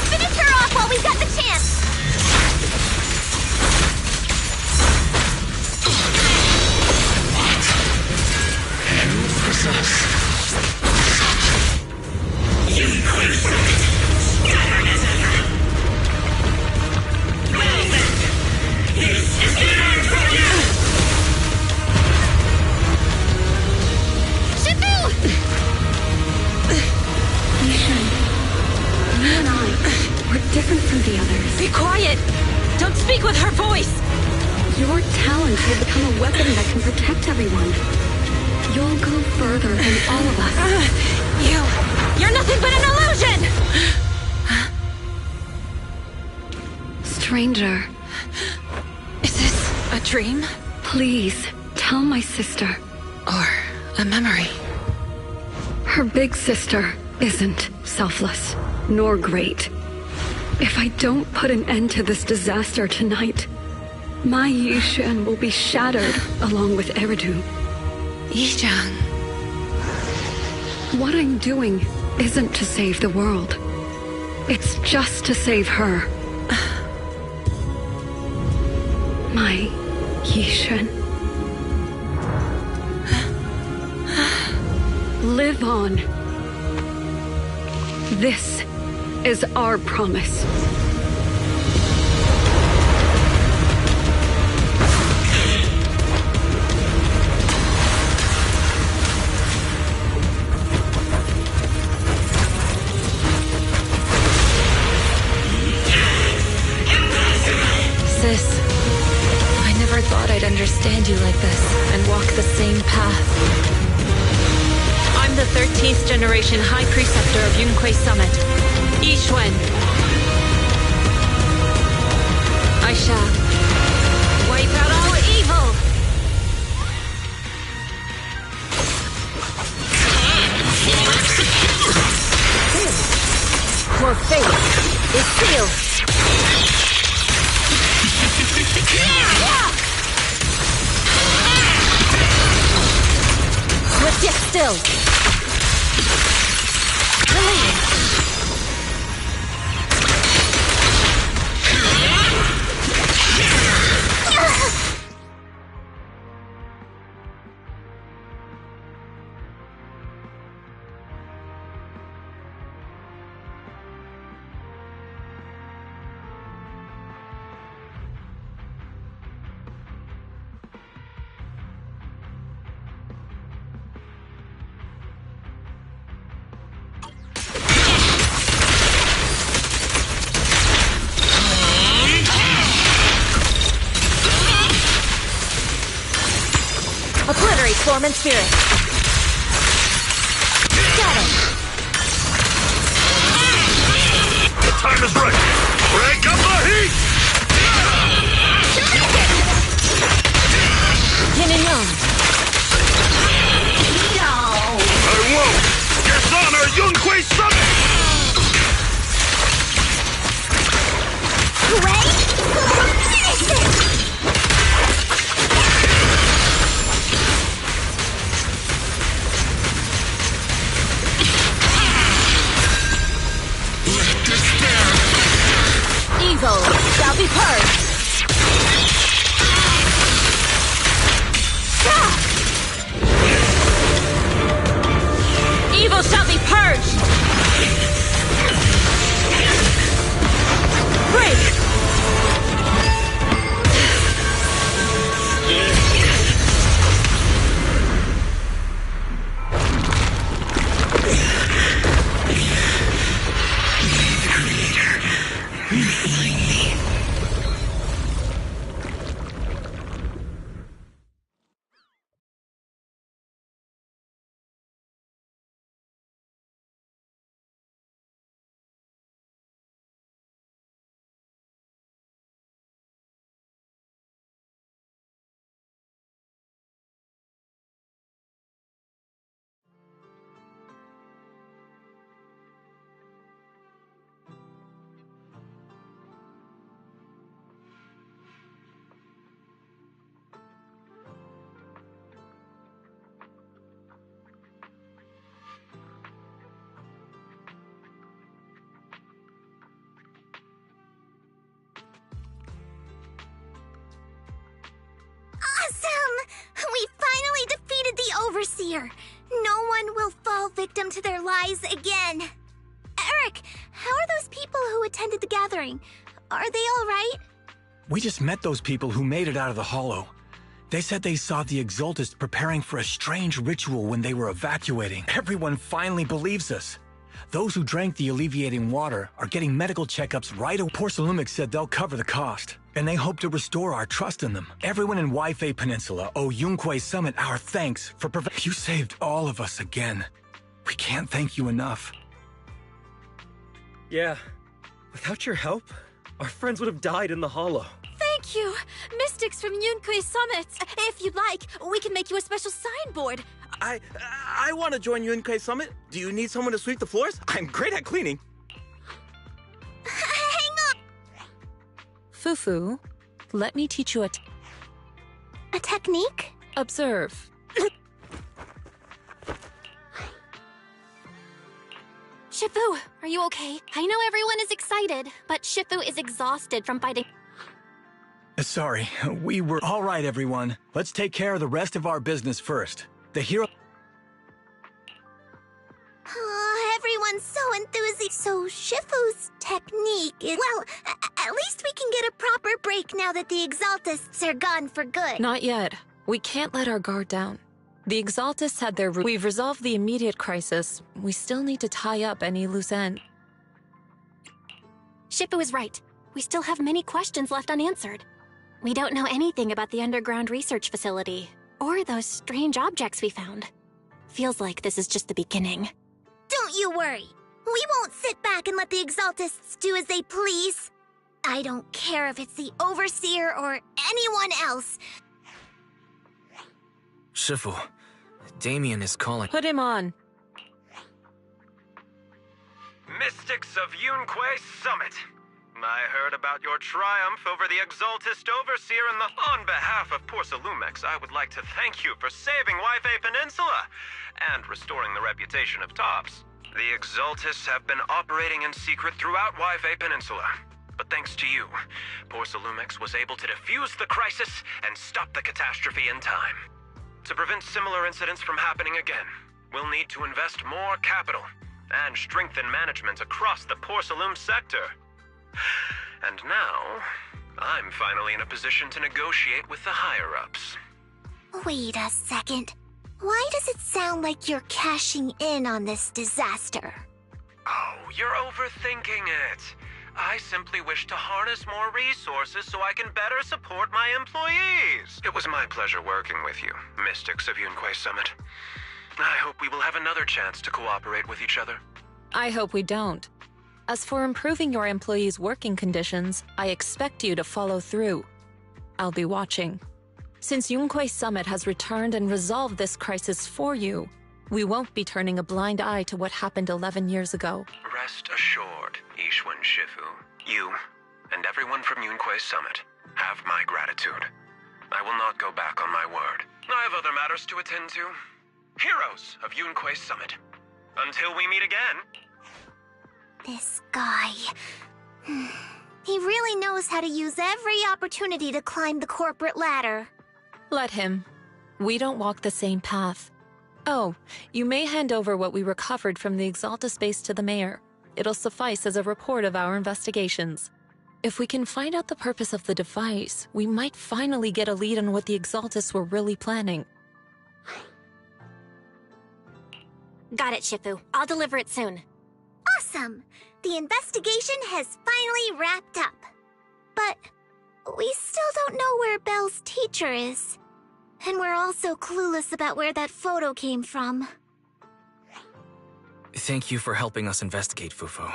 S8: Finish her off while we've got the chance!
S3: speak with her voice!
S7: Your talent will become a weapon that can protect everyone. You'll go further than all of us.
S3: You're nothing but an illusion!
S7: Stranger.
S3: Is this a dream?
S7: Please, tell my sister.
S3: Or a memory?
S7: Her big sister isn't selfless, nor great. If I don't put an end to this disaster tonight, my Yishan will be shattered along with Eridu.
S3: Yizhang.
S7: What I'm doing isn't to save the world. It's just to save her. My Yishan. Live on. This is our promise.
S3: Sis, I never thought I'd understand you like this and walk the same path. I'm the 13th generation High Preceptor of Yunquei Summit, Yixuan. I shall wipe out all evil! Your fate is sealed! Swift yet still! Release! Obliterate form and spirit. Got it.
S4: The time is right. Crank up the heat!
S3: Yin and yang.
S4: I won't! Dishonor Yunquei Summit!
S8: Wait! Finish it!
S3: Evil shall be purged! Evil shall be purged! Break!
S8: We finally defeated the Overseer! No one will fall victim to their lies again! Eric, how are those people who attended the gathering? Are they all right?
S5: We just met those people who made it out of the Hollow. They said they saw the Exaltists preparing for a strange ritual when they were evacuating. Everyone finally believes us. Those who drank the alleviating water are getting medical checkups right away. Porcelumix said they'll cover the cost. and they hope to restore our trust in them. Everyone in Wafei Peninsula owe Yunquei Summit our thanks for You saved all of us again. We can't thank you enough.
S11: Yeah. Without your help, our friends would have died in the hollow.
S16: Thank you! Mystics from Yunquei Summit! If you'd like, we can make you a special signboard.
S22: I want to join Yunquei Summit. Do you need someone to sweep the floors? I'm great at cleaning.
S8: Hang on!
S3: Fufu, let me teach you
S8: A technique?
S3: Observe.
S1: Shifu, are you okay? I know everyone is excited, but Shifu is exhausted from fighting.
S5: Sorry, we were... All right, everyone. Let's take care of the rest of our business first. The hero...
S8: Everyone's so enthusiastic. So Shifu's technique is... Well, at least we can get a proper break now that the Exaltists are gone for good.
S3: Not yet. We can't let our guard down. The Exaltists had their... We've resolved the immediate crisis. We still need to tie up any loose end.
S1: Shifu is right. We still have many questions left unanswered. We don't know anything about the underground research facility, or those strange objects we found. Feels like this is just the beginning.
S8: Don't you worry. We won't sit back and let the Exaltists do as they please. I don't care if it's the Overseer or anyone else.
S2: Shifu, Damien is calling.
S3: Put him on.
S11: Mystics of Yunquei Summit. I heard about your triumph over the Exaltist Overseer On behalf of Porcelumex, I would like to thank you for saving Wafei Peninsula and restoring the reputation of Tops. The Exaltists have been operating in secret throughout Wafei Peninsula. But thanks to you, Porcelumex was able to defuse the crisis and stop the catastrophe in time. To prevent similar incidents from happening again, we'll need to invest more capital and strengthen management across the Porcelume sector. And now, I'm finally in a position to negotiate with the higher-ups.
S8: Wait a second. Why does it sound like you're cashing in on this disaster?
S11: Oh, you're overthinking it. I simply wish to harness more resources so I can better support my employees. It was my pleasure working with you, Mystics of Yunquei Summit. I hope we will have another chance to cooperate with each other.
S3: I hope we don't. As for improving your employees' working conditions, I expect you to follow through. I'll be watching. Since Yunquei Summit has returned and resolved this crisis for you, we won't be turning a blind eye to what happened 11 years ago.
S11: Rest assured, Ishwan Shifu. You, and everyone from Yunquei Summit, have my gratitude. I will not go back on my word. I have other matters to attend to. Heroes of Yunquei Summit. Until we meet again.
S8: This guy... He really knows how to use every opportunity to climb the corporate ladder.
S3: Let him. We don't walk the same path. Oh, you may hand over what we recovered from the Exaltus base to the mayor. It'll suffice as a report of our investigations. If we can find out the purpose of the device, we might finally get a lead on what the Exaltus were really planning.
S1: Got it, Shifu. I'll deliver it soon.
S8: Awesome! The investigation has finally wrapped up. But we still don't know where Belle's teacher is. And we're also clueless about where that photo came from.
S2: Thank you for helping us investigate, Fufu.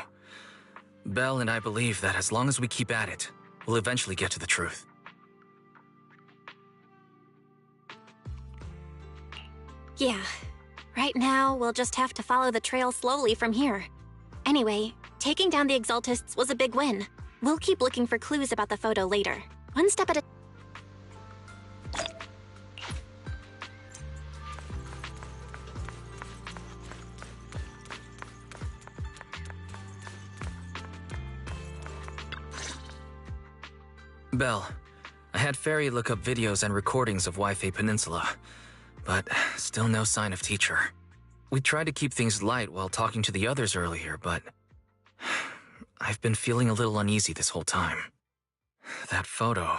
S2: Belle and I believe that as long as we keep at it, we'll eventually get to the truth.
S1: Yeah. Right now, we'll just have to follow the trail slowly from here. Anyway, taking down the Exaltists was a big win. We'll keep looking for clues about the photo later. One step at a...
S2: Belle, I had Fairy look up videos and recordings of Wafei Peninsula, but still no sign of teacher. We tried to keep things light while talking to the others earlier, but I've been feeling a little uneasy this whole time. That photo,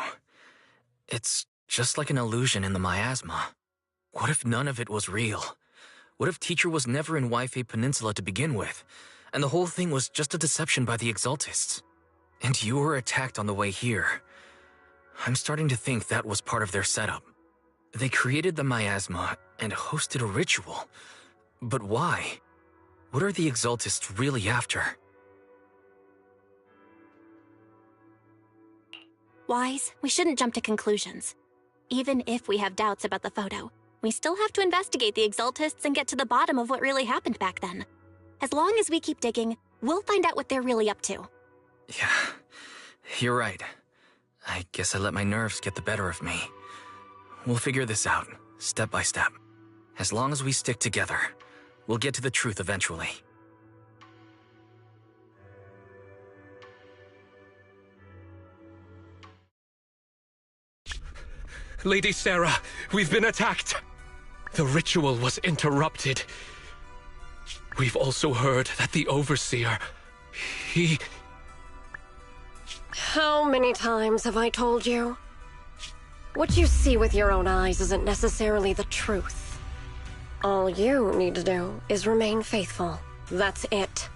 S2: it's just like an illusion in the miasma. What if none of it was real? What if teacher was never in Wafei Peninsula to begin with, and the whole thing was just a deception by the Exaltists? And you were attacked on the way here. I'm starting to think that was part of their setup. They created the miasma and hosted a ritual. But why? What are the Exaltists really after?
S1: Wise, we shouldn't jump to conclusions. Even if we have doubts about the photo, we still have to investigate the Exaltists and get to the bottom of what really happened back then. As long as we keep digging, we'll find out what they're really up to.
S2: Yeah, you're right. I guess I let my nerves get the better of me. We'll figure this out, step by step. As long as we stick together, we'll get to the truth eventually.
S13: Lady Sarah, we've been attacked. The ritual was interrupted. We've also heard that the Overseer, he...
S17: How many times have I told you? What you see with your own eyes isn't necessarily the truth. All you need to do is remain faithful. That's it.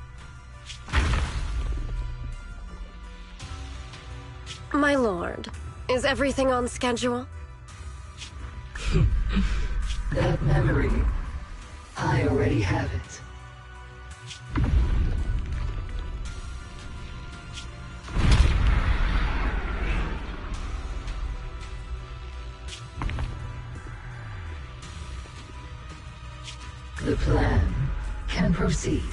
S17: My lord, is everything on schedule?
S14: That memory, I already have it. The plan can proceed.